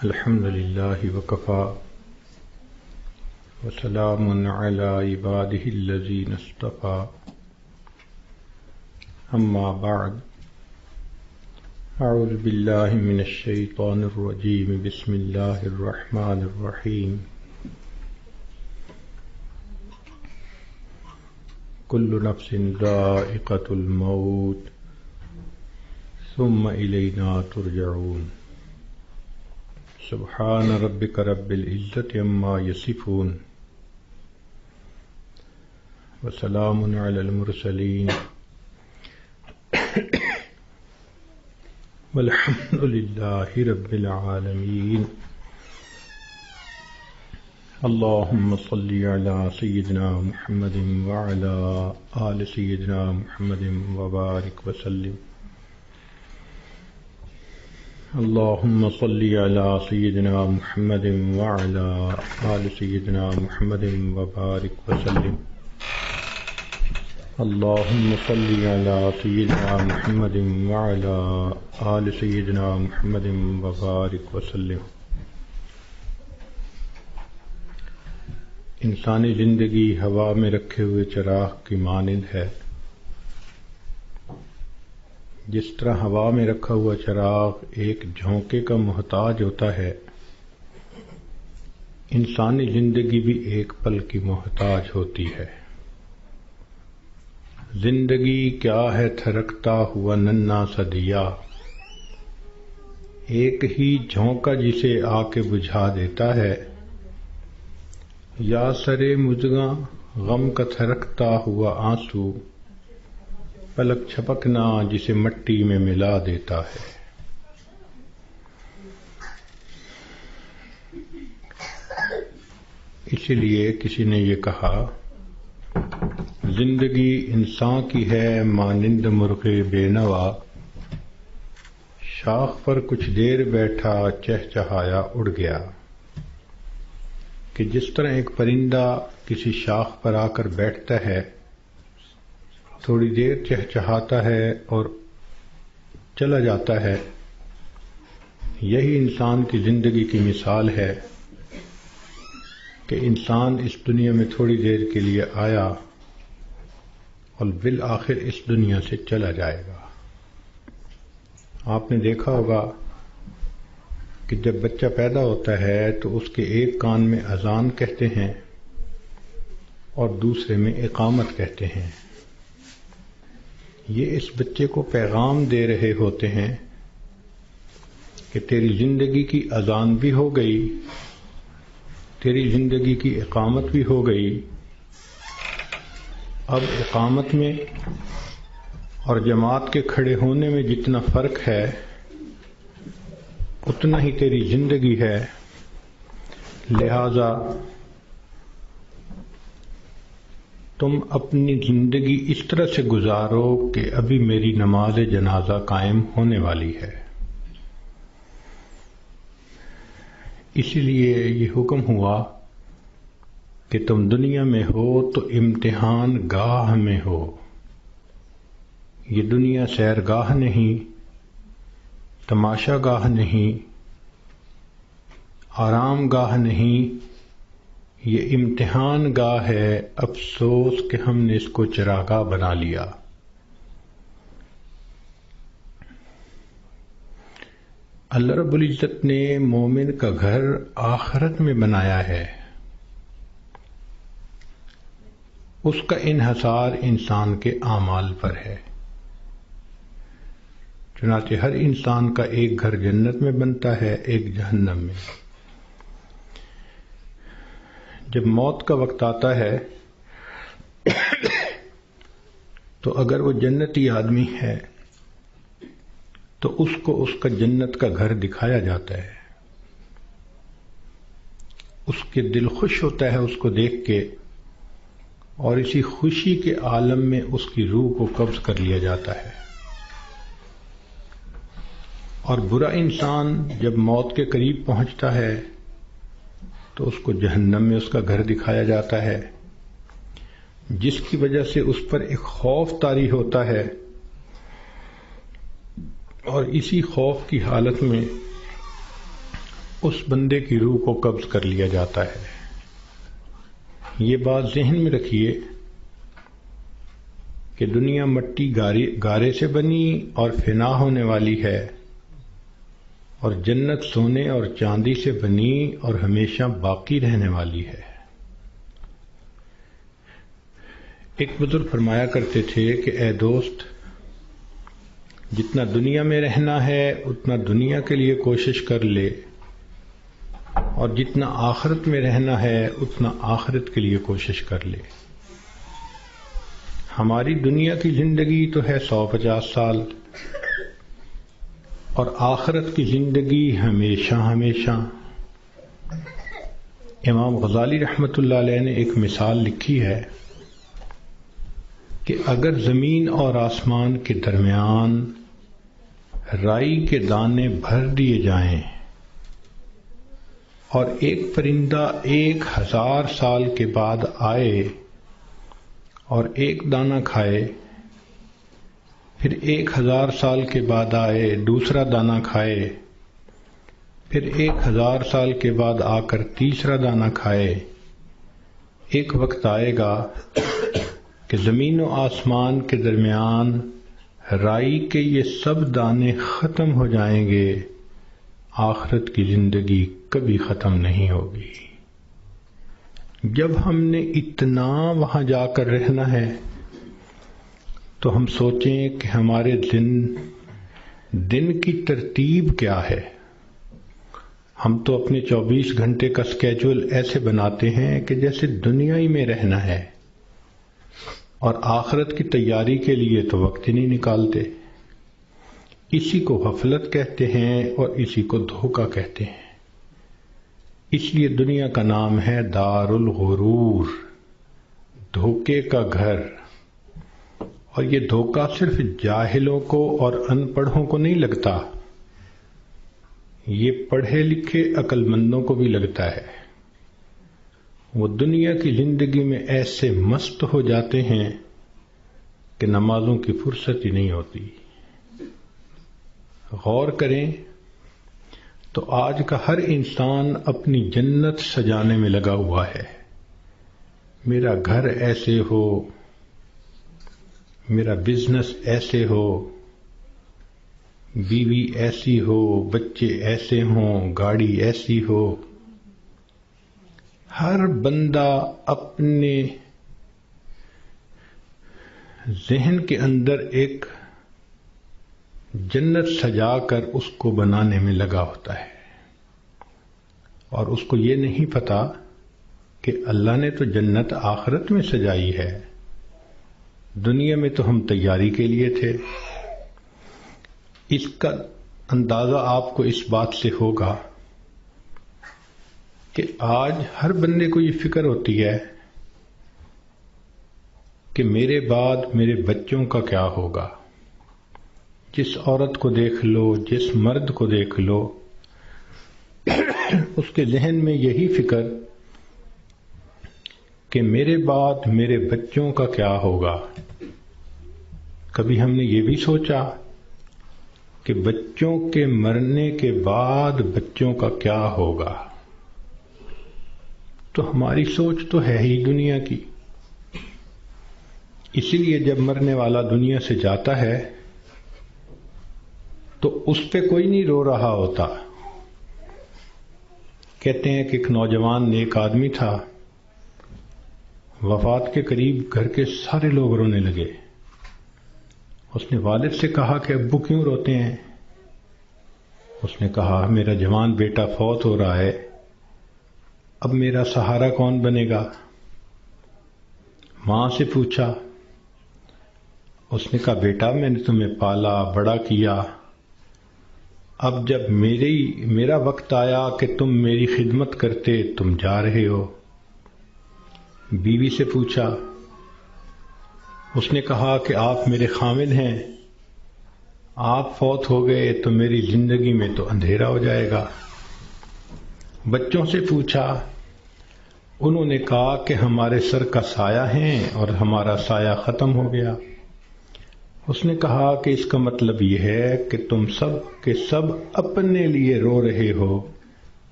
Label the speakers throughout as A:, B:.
A: الحمد لله وكفى وسلام على عباده الذين اصطفى أما بعد أعوذ بالله من الشيطان الرجيم بسم الله الرحمن الرحيم كل نفس ذائقة الموت ثم إلينا ترجعون سبحان ربك رب العزة عما يصفون وسلام على المرسلين والحمد لله رب العالمين اللهم صل على سيدنا محمد وعلى آل سيدنا محمد وبارك وسلم اللهم صل على سيدنا محمد وعلى آل سيدنا محمد وبارك وسلم اللهم صل على سيدنا محمد وعلى آل سيدنا محمد وبارك وسلم. انسانی زندگی ہوا میں رکھے ہوئے چراغ کی مانند ہے. جس طرح ہوا میں رکھا ہوا چراغ ایک جھونکے کا محتاج ہوتا ہے، انسانی زندگی بھی ایک پل کی محتاج ہوتی ہے. زندگی کیا ہے تھرکتا ہوا ننھا سا دیا، ایک ہی جھونکا جسے آ کے بجھا دیتا ہے. یا سرے مژگاں غم کا تھرکتا ہوا آنسو، پلک چھپکنا جسے مٹی میں ملا دیتا ہے. اسی لیے کسی نے یہ کہا، زندگی انسان کی ہے مانند مرغ بے نوا، شاخ پر کچھ دیر بیٹھا چہچہایا اڑ گیا. کہ جس طرح ایک پرندہ کسی شاخ پر آ کر بیٹھتا ہے، تھوڑی دیر چہچہاتا ہے اور چلا جاتا ہے، یہی انسان کی زندگی کی مثال ہے کہ انسان اس دنیا میں تھوڑی دیر کے لیے آیا اور بالآخر اس دنیا سے چلا جائے گا. آپ نے دیکھا ہوگا کہ جب بچہ پیدا ہوتا ہے تو اس کے ایک کان میں اذان کہتے ہیں اور دوسرے میں اقامت کہتے ہیں. یہ اس بچے کو پیغام دے رہے ہوتے ہیں کہ تیری زندگی کی اذان بھی ہو گئی، تیری زندگی کی اقامت بھی ہو گئی. اب اقامت میں اور جماعت کے کھڑے ہونے میں جتنا فرق ہے اتنا ہی تیری زندگی ہے. لہذا تم اپنی زندگی اس طرح سے گزارو کہ ابھی میری نماز جنازہ قائم ہونے والی ہے. اسی لیے یہ حکم ہوا کہ تم دنیا میں ہو تو امتحان گاہ میں ہو. یہ دنیا سیرگاہ نہیں، تماشا گاہ نہیں، آرام گاہ نہیں، یہ امتحان گاہ ہے. افسوس کہ ہم نے اس کو چراگاہ بنا لیا. اللہ رب العزت نے مومن کا گھر آخرت میں بنایا ہے. اس کا انحصار انسان کے اعمال پر ہے. چنانچہ ہر انسان کا ایک گھر جنت میں بنتا ہے، ایک جہنم میں. جب موت کا وقت آتا ہے تو اگر وہ جنتی آدمی ہے تو اس کو اس کا جنت کا گھر دکھایا جاتا ہے. اس کے دل خوش ہوتا ہے اس کو دیکھ کے، اور اسی خوشی کے عالم میں اس کی روح کو قبض کر لیا جاتا ہے. اور برا انسان جب موت کے قریب پہنچتا ہے تو اس کو جہنم میں اس کا گھر دکھایا جاتا ہے، جس کی وجہ سے اس پر ایک خوف طاری ہوتا ہے. اور اسی خوف کی حالت میں اس بندے کی روح کو قبض کر لیا جاتا ہے۔ یہ بات ذہن میں رکھیے کہ دنیا مٹی گارے سے بنی اور فنا ہونے والی ہے، اور جنت سونے اور چاندی سے بنی اور ہمیشہ باقی رہنے والی ہے۔ ایک بزرگ فرمایا کرتے تھے کہ اے دوست، جتنا دنیا میں رہنا ہے اتنا دنیا کے لیے کوشش کر لے، اور جتنا آخرت میں رہنا ہے اتنا آخرت کے لیے کوشش کر لے۔ ہماری دنیا کی زندگی تو ہے 150 سال، اور آخرت کی زندگی ہمیشہ ہمیشہ۔ امام غزالی رحمۃ اللہ علیہ نے ایک مثال لکھی ہے کہ اگر زمین اور آسمان کے درمیان رائی کے دانے بھر دیے جائیں اور ایک پرندہ 1000 سال کے بعد آئے اور ایک دانہ کھائے، پھر 1000 سال کے بعد آئے دوسرا دانہ کھائے، پھر 1000 سال کے بعد آ کر تیسرا دانہ کھائے، ایک وقت آئے گا کہ زمین و آسمان کے درمیان رائی کے یہ سب دانے ختم ہو جائیں گے، آخرت کی زندگی کبھی ختم نہیں ہوگی۔ جب ہم نے اتنا وہاں جا کر رہنا ہے تو ہم سوچیں کہ ہمارے دن کی ترتیب کیا ہے۔ ہم تو اپنے 24 گھنٹے کا سکیجول ایسے بناتے ہیں کہ جیسے دنیا ہی میں رہنا ہے، اور آخرت کی تیاری کے لیے تو وقت ہی نہیں نکالتے۔ اسی کو غفلت کہتے ہیں اور اسی کو دھوکہ کہتے ہیں۔ اس لیے دنیا کا نام ہے دار الغرور، دھوکے کا گھر۔ اور یہ دھوکہ صرف جاہلوں کو اور ان پڑھوں کو نہیں لگتا، یہ پڑھے لکھے عقل مندوں کو بھی لگتا ہے۔ وہ دنیا کی زندگی میں ایسے مست ہو جاتے ہیں کہ نمازوں کی فرصت ہی نہیں ہوتی۔ غور کریں تو آج کا ہر انسان اپنی جنت سجانے میں لگا ہوا ہے۔ میرا گھر ایسے ہو، میرا بزنس ایسے ہو، بیوی ایسی ہو، بچے ایسے ہوں، گاڑی ایسی ہو۔ ہر بندہ اپنے ذہن کے اندر ایک جنت سجا کر اس کو بنانے میں لگا ہوتا ہے، اور اس کو یہ نہیں پتا کہ اللہ نے تو جنت آخرت میں سجائی ہے، دنیا میں تو ہم تیاری کے لیے تھے۔ اس کا اندازہ آپ کو اس بات سے ہوگا کہ آج ہر بندے کو یہ فکر ہوتی ہے کہ میرے بعد میرے بچوں کا کیا ہوگا۔ جس عورت کو دیکھ لو، جس مرد کو دیکھ لو، اس کے ذہن میں یہی فکر کہ میرے بعد میرے بچوں کا کیا ہوگا۔ کبھی ہم نے یہ بھی سوچا کہ بچوں کے مرنے کے بعد بچوں کا کیا ہوگا؟ تو ہماری سوچ تو ہے ہی دنیا کی۔ اسی لیے جب مرنے والا دنیا سے جاتا ہے تو اس پہ کوئی نہیں رو رہا ہوتا۔ کہتے ہیں کہ ایک نوجوان نیک آدمی تھا، وفات کے قریب گھر کے سارے لوگ رونے لگے۔ اس نے والد سے کہا کہ ابو کیوں روتے ہیں؟ اس نے کہا میرا جوان بیٹا فوت ہو رہا ہے، اب میرا سہارا کون بنے گا؟ ماں سے پوچھا، اس نے کہا بیٹا میں نے تمہیں پالا بڑا کیا، اب جب میرا وقت آیا کہ تم میری خدمت کرتے، تم جا رہے ہو۔ بیوی سے پوچھا، اس نے کہا کہ آپ میرے خامد ہیں، آپ فوت ہو گئے تو میری زندگی میں تو اندھیرا ہو جائے گا۔ بچوں سے پوچھا، انہوں نے کہا کہ ہمارے سر کا سایہ ہیں اور ہمارا سایہ ختم ہو گیا۔ اس نے کہا کہ اس کا مطلب یہ ہے کہ تم سب کے سب اپنے لیے رو رہے ہو،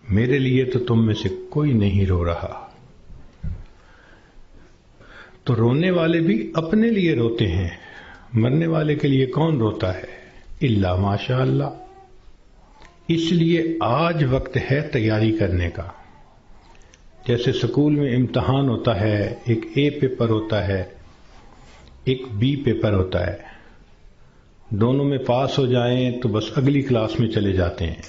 A: میرے لیے تو تم میں سے کوئی نہیں رو رہا. تو رونے والے بھی اپنے لیے روتے ہیں، مرنے والے کے لیے کون روتا ہے؟ الا ماشاء اللہ. اس لیے آج وقت ہے تیاری کرنے کا. جیسے سکول میں امتحان ہوتا ہے، ایک اے پیپر ہوتا ہے، ایک بی پیپر ہوتا ہے. دونوں میں پاس ہو جائیں تو بس اگلی کلاس میں چلے جاتے ہیں.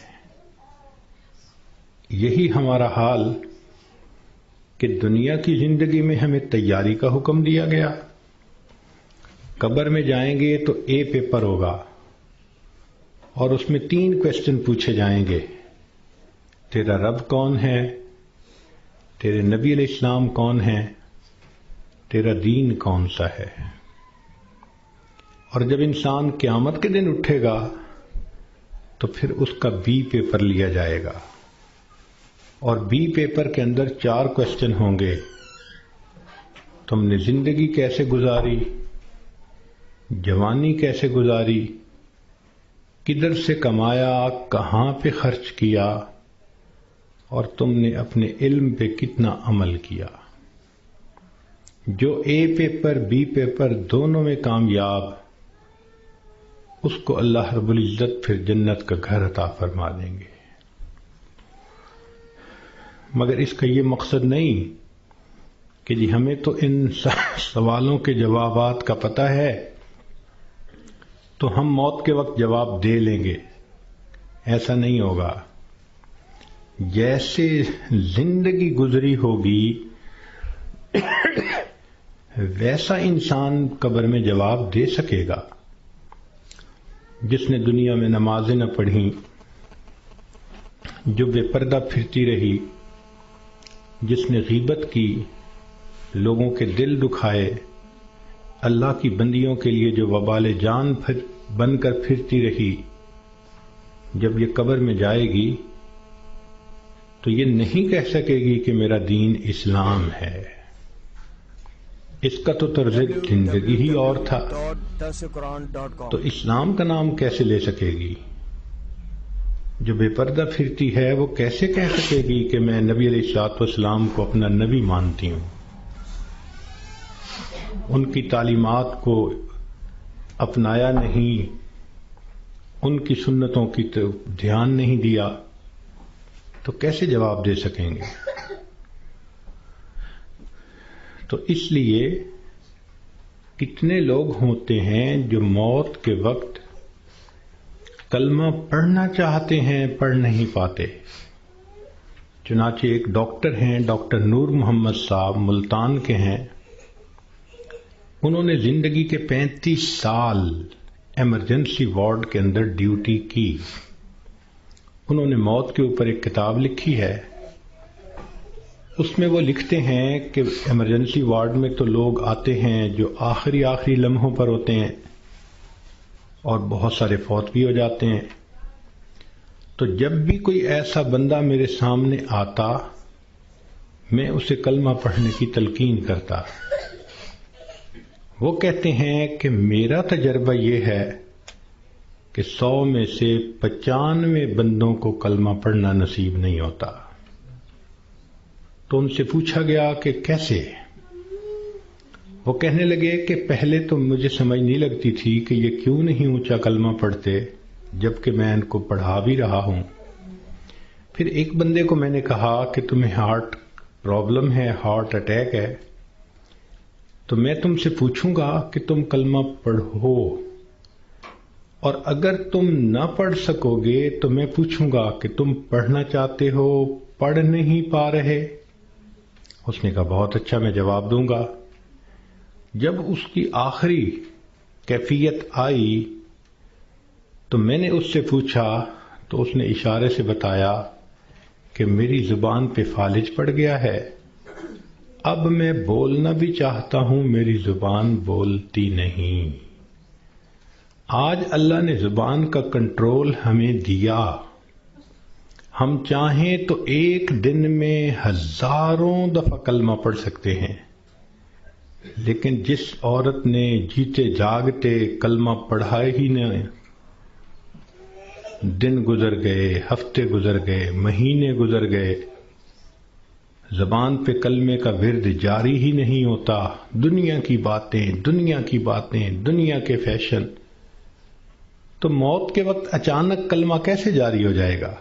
A: یہی ہمارا حال کہ دنیا کی زندگی میں ہمیں تیاری کا حکم دیا گیا. قبر میں جائیں گے تو اے پیپر ہوگا اور اس میں 3 کویسچن پوچھے جائیں گے. تیرا رب کون ہے؟ تیرے نبی علیہ السلام کون ہیں؟ تیرا دین کون سا ہے؟ اور جب انسان قیامت کے دن اٹھے گا تو پھر اس کا بی پیپر لیا جائے گا، اور بی پیپر کے اندر 4 کویسچن ہوں گے. تم نے زندگی کیسے گزاری، جوانی کیسے گزاری، کدھر سے کمایا، کہاں پہ خرچ کیا، اور تم نے اپنے علم پہ کتنا عمل کیا. جو اے پیپر بی پیپر دونوں میں کامیاب، اس کو اللہ رب العزت پھر جنت کا گھر عطا فرما دیں گے. مگر اس کا یہ مقصد نہیں کہ جی ہمیں تو ان سوالوں کے جوابات کا پتہ ہے تو ہم موت کے وقت جواب دے لیں گے. ایسا نہیں ہوگا. جیسے زندگی گزری ہوگی ویسا انسان قبر میں جواب دے سکے گا. جس نے دنیا میں نمازیں نہ پڑھیں، جو بے پردہ پھرتی رہی، جس نے غیبت کی، لوگوں کے دل دکھائے، اللہ کی بندیوں کے لیے جو وبال جان بن کر پھرتی رہی، جب یہ قبر میں جائے گی تو یہ نہیں کہہ سکے گی کہ میرا دین اسلام ہے. اس کا تو طرز زندگی ہی اور تھا، تو اسلام کا نام کیسے لے سکے گی؟ جو بے پردہ پھرتی ہے وہ کیسے کہہ سکے گی کہ میں نبی علیہ الصلوۃ والسلام کو اپنا نبی مانتی ہوں، ان کی تعلیمات کو اپنایا نہیں، ان کی سنتوں کی طرف دھیان نہیں دیا، تو کیسے جواب دے سکیں گے؟ تو اس لیے کتنے لوگ ہوتے ہیں جو موت کے وقت کلمہ پڑھنا چاہتے ہیں، پڑھ نہیں پاتے. چنانچہ ایک ڈاکٹر ہیں، ڈاکٹر نور محمد صاحب، ملتان کے ہیں. انہوں نے زندگی کے 35 سال ایمرجنسی وارڈ کے اندر ڈیوٹی کی. انہوں نے موت کے اوپر ایک کتاب لکھی ہے. اس میں وہ لکھتے ہیں کہ ایمرجنسی وارڈ میں تو لوگ آتے ہیں جو آخری لمحوں پر ہوتے ہیں اور بہت سارے فوت بھی ہو جاتے ہیں. تو جب بھی کوئی ایسا بندہ میرے سامنے آتا میں اسے کلمہ پڑھنے کی تلقین کرتا. وہ کہتے ہیں کہ میرا تجربہ یہ ہے کہ 100 میں سے 95 بندوں کو کلمہ پڑھنا نصیب نہیں ہوتا. تو ان سے پوچھا گیا کہ کیسے؟ وہ کہنے لگے کہ پہلے تو مجھے سمجھ نہیں لگتی تھی کہ یہ کیوں نہیں اونچا کلمہ پڑھتے جبکہ میں ان کو پڑھا بھی رہا ہوں. پھر ایک بندے کو میں نے کہا کہ تمہیں ہارٹ پرابلم ہے، ہارٹ اٹیک ہے، تو میں تم سے پوچھوں گا کہ تم کلمہ پڑھو، اور اگر تم نہ پڑھ سکو گے تو میں پوچھوں گا کہ تم پڑھنا چاہتے ہو، پڑھ نہیں پا رہے؟ اس نے کہا بہت اچھا، میں جواب دوں گا. جب اس کی آخری کیفیت آئی تو میں نے اس سے پوچھا تو اس نے اشارے سے بتایا کہ میری زبان پہ فالج پڑ گیا ہے، اب میں بولنا بھی چاہتا ہوں میری زبان بولتی نہیں. آج اللہ نے زبان کا کنٹرول ہمیں دیا. ہم چاہیں تو ایک دن میں 1000 دفعہ کلمہ پڑھ سکتے ہیں، لیکن جس عورت نے جیتے جاگتے کلمہ پڑھا ہی نہیں، دن گزر گئے، ہفتے گزر گئے، مہینے گزر گئے، زبان پہ کلمے کا ورد جاری ہی نہیں ہوتا، دنیا کی باتیں، دنیا کی باتیں، دنیا کے فیشن، تو موت کے وقت اچانک کلمہ کیسے جاری ہو جائے گا؟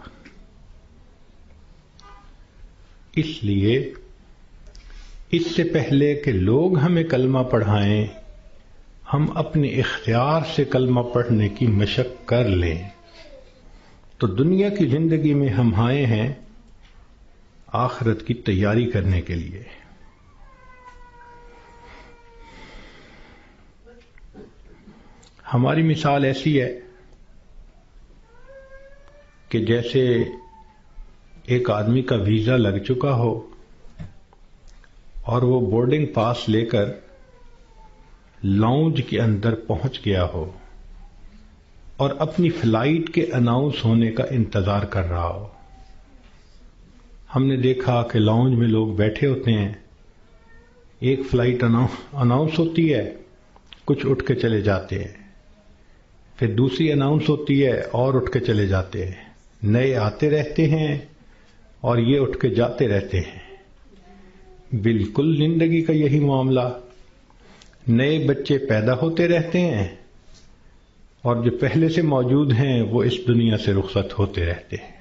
A: اس لیے اس سے پہلے کہ لوگ ہمیں کلمہ پڑھائیں، ہم اپنے اختیار سے کلمہ پڑھنے کی مشق کر لیں۔ تو دنیا کی زندگی میں ہم آئے ہیں آخرت کی تیاری کرنے کے لیے۔ ہماری مثال ایسی ہے کہ جیسے ایک آدمی کا ویزا لگ چکا ہو اور وہ بورڈنگ پاس لے کر لاؤنج کے اندر پہنچ گیا ہو اور اپنی فلائٹ کے اناؤنس ہونے کا انتظار کر رہا ہو۔ ہم نے دیکھا کہ لاؤنج میں لوگ بیٹھے ہوتے ہیں، ایک فلائٹ اناؤنس ہوتی ہے، کچھ اٹھ کے چلے جاتے ہیں، پھر دوسری اناؤنس ہوتی ہے اور اٹھ کے چلے جاتے ہیں، نئے آتے رہتے ہیں اور یہ اٹھ کے جاتے رہتے ہیں۔ بالکل زندگی کا یہی معاملہ، نئے بچے پیدا ہوتے رہتے ہیں اور جو پہلے سے موجود ہیں وہ اس دنیا سے رخصت ہوتے رہتے ہیں۔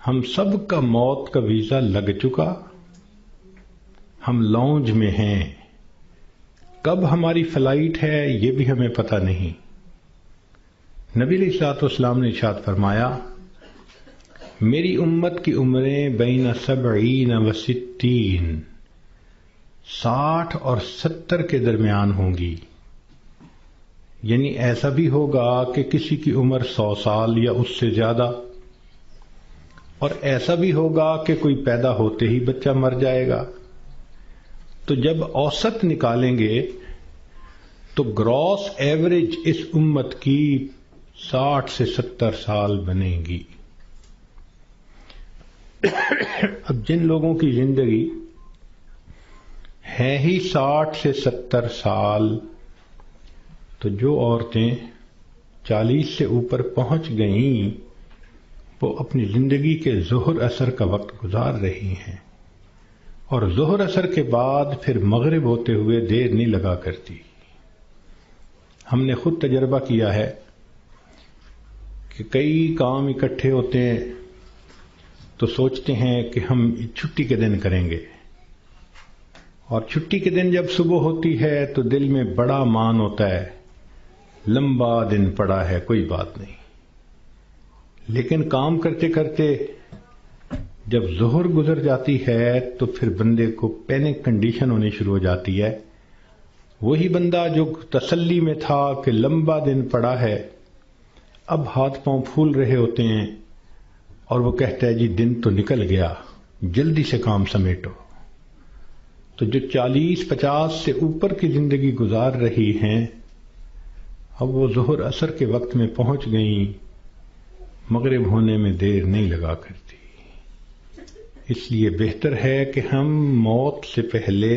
A: ہم سب کا موت کا ویزا لگ چکا، ہم لاؤنج میں ہیں، کب ہماری فلائٹ ہے یہ بھی ہمیں پتہ نہیں۔ نبی علیہ الصلوۃ والسلام نے ارشاد فرمایا، میری امت کی عمریں بین 70 و 60، 60 اور 70 کے درمیان ہوں گی، یعنی ایسا بھی ہوگا کہ کسی کی عمر 100 سال یا اس سے زیادہ، اور ایسا بھی ہوگا کہ کوئی پیدا ہوتے ہی بچہ مر جائے گا۔ تو جب اوسط نکالیں گے تو گراس ایوریج اس امت کی 60 سے 70 سال بنے گی۔ اب جن لوگوں کی زندگی ہے ہی 60 سے 70 سال، تو جو عورتیں 40 سے اوپر پہنچ گئیں وہ اپنی زندگی کے ظہر اثر کا وقت گزار رہی ہیں، اور ظہر اثر کے بعد پھر مغرب ہوتے ہوئے دیر نہیں لگا کرتی۔ ہم نے خود تجربہ کیا ہے کہ کئی کام اکٹھے ہوتے ہیں تو سوچتے ہیں کہ ہم چھٹی کے دن کریں گے، اور چھٹی کے دن جب صبح ہوتی ہے تو دل میں بڑا مان ہوتا ہے، لمبا دن پڑا ہے، کوئی بات نہیں۔ لیکن کام کرتے کرتے جب ظہر گزر جاتی ہے تو پھر بندے کو پینک کنڈیشن ہونی شروع ہو جاتی ہے۔ وہی بندہ جو تسلی میں تھا کہ لمبا دن پڑا ہے، اب ہاتھ پاؤں پھول رہے ہوتے ہیں اور وہ کہتا ہے جی دن تو نکل گیا، جلدی سے کام سمیٹو۔ تو جو 40-50 سے اوپر کی زندگی گزار رہی ہیں، اب وہ ظہر اثر کے وقت میں پہنچ گئیں، مغرب ہونے میں دیر نہیں لگا کرتی۔ اس لیے بہتر ہے کہ ہم موت سے پہلے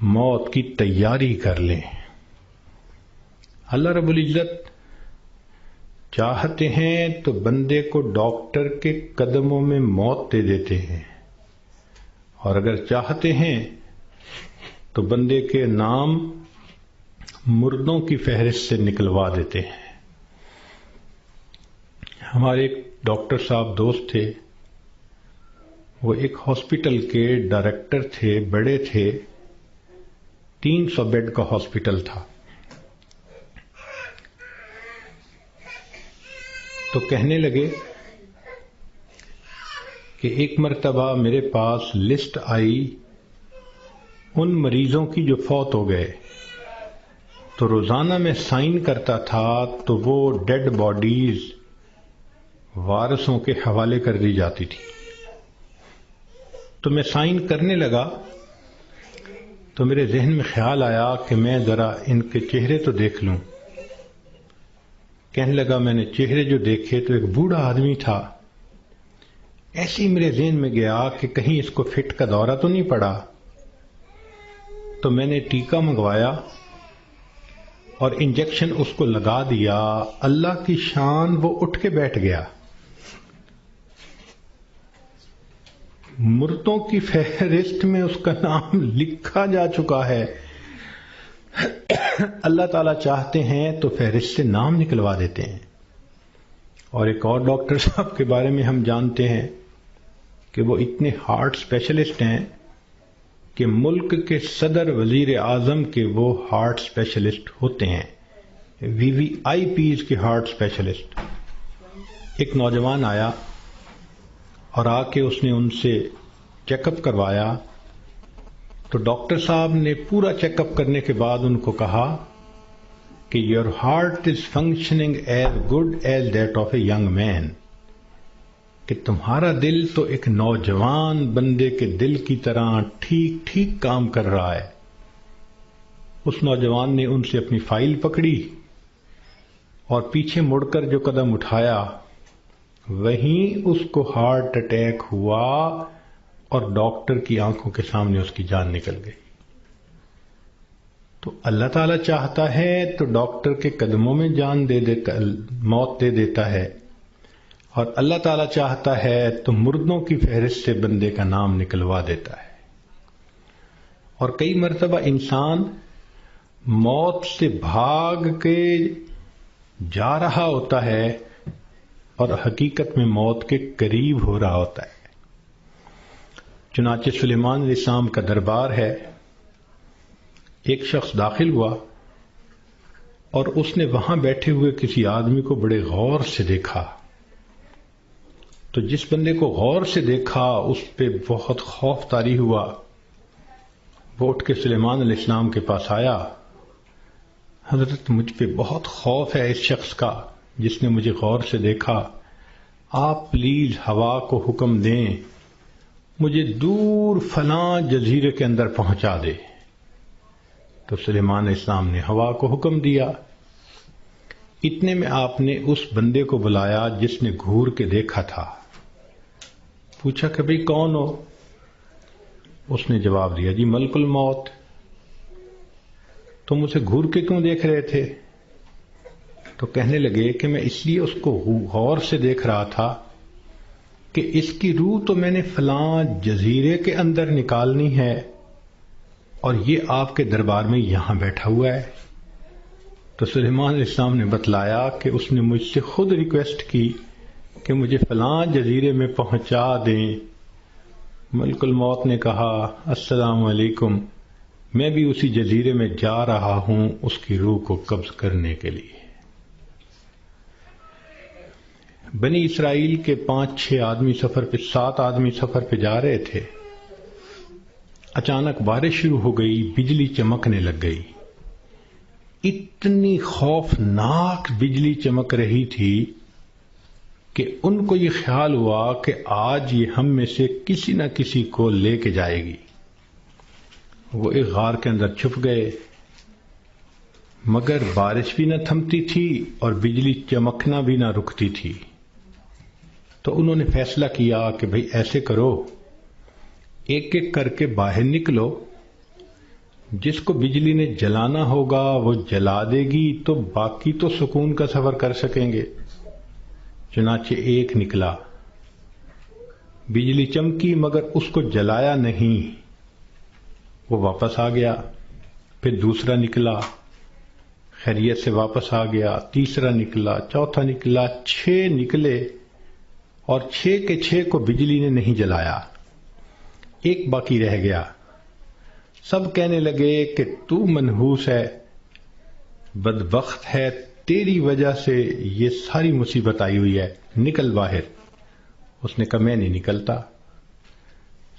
A: موت کی تیاری کر لیں۔ اللہ رب العزت چاہتے ہیں تو بندے کو ڈاکٹر کے قدموں میں موت دے دیتے ہیں، اور اگر چاہتے ہیں تو بندے کے نام مردوں کی فہرست سے نکلوا دیتے ہیں۔ ہمارے ایک ڈاکٹر صاحب دوست تھے، وہ ایک ہاسپٹل کے ڈائریکٹر تھے، بڑے تھے، 300 بیڈ کا ہاسپٹل تھا۔ تو کہنے لگے کہ ایک مرتبہ میرے پاس لسٹ آئی ان مریضوں کی جو فوت ہو گئے، تو روزانہ میں سائن کرتا تھا تو وہ ڈیڈ باڈیز وارثوں کے حوالے کر دی جاتی تھی۔ تو میں سائن کرنے لگا تو میرے ذہن میں خیال آیا کہ میں ذرا ان کے چہرے تو دیکھ لوں۔ کہنے لگا میں نے چہرے جو دیکھے تو ایک بوڑھا آدمی تھا، ایسے ہی میرے ذہن میں گیا کہ کہیں اس کو فٹ کا دورہ تو نہیں پڑا۔ تو میں نے ٹیکا منگوایا اور انجیکشن اس کو لگا دیا، اللہ کی شان وہ اٹھ کے بیٹھ گیا. مردوں کی فہرست میں اس کا نام لکھا جا چکا ہے. اللہ تعالیٰ چاہتے ہیں تو فہرست سے نام نکلوا دیتے ہیں. اور ایک اور ڈاکٹر صاحب کے بارے میں ہم جانتے ہیں کہ وہ اتنے ہارٹ اسپیشلسٹ ہیں کہ ملک کے صدر وزیر اعظم کے وہ ہارٹ اسپیشلسٹ ہوتے ہیں، VVIPs کے ہارٹ اسپیشلسٹ. ایک نوجوان آیا اور آ کے اس نے ان سے چیک اپ کروایا، تو ڈاکٹر صاحب نے پورا چیک اپ کرنے کے بعد ان کو کہا کہ your heart is functioning as good as that of a young man, کہ تمہارا دل تو ایک نوجوان بندے کے دل کی طرح ٹھیک ٹھیک کام کر رہا ہے. اس نوجوان نے ان سے اپنی فائل پکڑی اور پیچھے مڑ کر جو قدم اٹھایا وہیں اس کو ہارٹ اٹیک ہوا اور ڈاکٹر کی آنکھوں کے سامنے اس کی جان نکل گئی. تو اللہ تعالیٰ چاہتا ہے تو ڈاکٹر کے قدموں میں جان دے دیتا، موت دے دیتا ہے، اور اللہ تعالیٰ چاہتا ہے تو مردوں کی فہرست سے بندے کا نام نکلوا دیتا ہے. اور کئی مرتبہ انسان موت سے بھاگ کے جا رہا ہوتا ہے اور حقیقت میں موت کے قریب ہو رہا ہوتا ہے. چنانچہ سلیمان علیہ السلام کا دربار ہے، ایک شخص داخل ہوا اور اس نے وہاں بیٹھے ہوئے کسی آدمی کو بڑے غور سے دیکھا. تو جس بندے کو غور سے دیکھا اس پہ بہت خوف طاری ہوا. وہ اٹھ کے سلیمان علیہ السلام کے پاس آیا، حضرت مجھ پہ بہت خوف ہے اس شخص کا جس نے مجھے غور سے دیکھا، آپ پلیز ہوا کو حکم دیں مجھے دور فلاں جزیرے کے اندر پہنچا دے. تو سلیمان علیہ السلام نے ہوا کو حکم دیا. اتنے میں آپ نے اس بندے کو بلایا جس نے گھور کے دیکھا تھا. پوچھا کہ بھئی کون ہو؟ اس نے جواب دیا جی ملک الموت. تم اسے گھور کے کیوں دیکھ رہے تھے؟ تو کہنے لگے کہ میں اس لیے اس کو غور سے دیکھ رہا تھا کہ اس کی روح تو میں نے فلاں جزیرے کے اندر نکالنی ہے اور یہ آپ کے دربار میں یہاں بیٹھا ہوا ہے. تو سلیمان علیہ السلام نے بتلایا کہ اس نے مجھ سے خود ریکویسٹ کی کہ مجھے فلاں جزیرے میں پہنچا دیں. ملک الموت نے کہا السلام علیکم، میں بھی اسی جزیرے میں جا رہا ہوں اس کی روح کو قبض کرنے کے لیے. بنی اسرائیل کے 5-6 آدمی سفر پہ 7 آدمی سفر پہ جا رہے تھے. اچانک بارش شروع ہو گئی، بجلی چمکنے لگ گئی. اتنی خوفناک بجلی چمک رہی تھی کہ ان کو یہ خیال ہوا کہ آج یہ ہم میں سے کسی نہ کسی کو لے کے جائے گی. وہ ایک غار کے اندر چھپ گئے، مگر بارش بھی نہ تھمتی تھی اور بجلی چمکنا بھی نہ رکتی تھی. تو انہوں نے فیصلہ کیا کہ بھئی ایسے کرو، ایک ایک کر کے باہر نکلو، جس کو بجلی نے جلانا ہوگا وہ جلا دے گی تو باقی تو سکون کا سفر کر سکیں گے. چنانچہ ایک نکلا، بجلی چمکی مگر اس کو جلایا نہیں، وہ واپس آ گیا. پھر دوسرا نکلا، خیریت سے واپس آ گیا. تیسرا نکلا، چوتھا نکلا، 6 نکلے اور 6 کے 6 کو بجلی نے نہیں جلایا. ایک باقی رہ گیا. سب کہنے لگے کہ تو منحوس ہے، بدبخت ہے، تیری وجہ سے یہ ساری مصیبت آئی ہوئی ہے، نکل باہر. اس نے کہا میں نہیں نکلتا.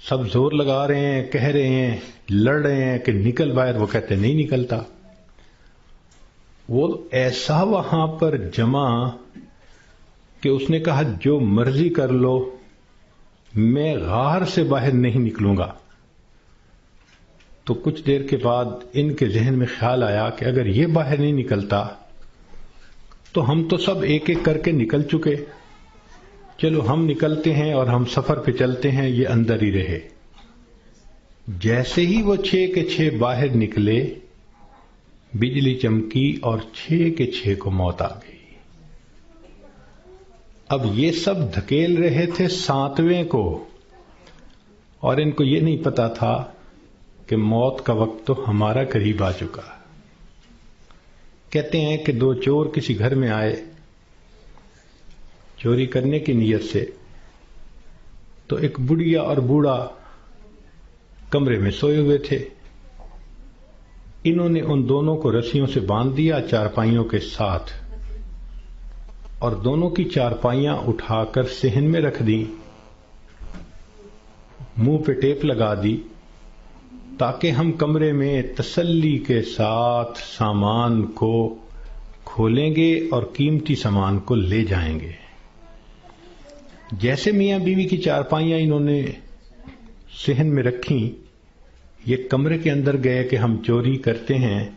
A: سب زور لگا رہے ہیں، کہہ رہے ہیں، لڑ رہے ہیں کہ نکل باہر، وہ کہتے نہیں نکلتا. وہ ایسا وہاں پر جمع کہ اس نے کہا جو مرضی کر لو، میں غار سے باہر نہیں نکلوں گا. تو کچھ دیر کے بعد ان کے ذہن میں خیال آیا کہ اگر یہ باہر نہیں نکلتا تو ہم تو سب ایک ایک کر کے نکل چکے، چلو ہم نکلتے ہیں اور ہم سفر پہ چلتے ہیں، یہ اندر ہی رہے. جیسے ہی وہ 6 کے 6 باہر نکلے، بجلی چمکی اور 6 کے 6 کو موت آ گئی۔ اب یہ سب دھکیل رہے تھے 7ویں کو، اور ان کو یہ نہیں پتا تھا کہ موت کا وقت تو ہمارا قریب آ چکا۔ کہتے ہیں کہ 2 چور کسی گھر میں آئے چوری کرنے کی نیت سے، تو ایک بڑھیا اور بوڑھا کمرے میں سوئے ہوئے تھے۔ انہوں نے ان دونوں کو رسیوں سے باندھ دیا چارپائیوں کے ساتھ، اور دونوں کی چارپائیاں اٹھا کر صحن میں رکھ دیں، منہ پہ ٹیپ لگا دی تاکہ ہم کمرے میں تسلی کے ساتھ سامان کو کھولیں گے اور قیمتی سامان کو لے جائیں گے۔ جیسے میاں بیوی کی چارپائیاں انہوں نے صحن میں رکھیں، یہ کمرے کے اندر گئے کہ ہم چوری کرتے ہیں،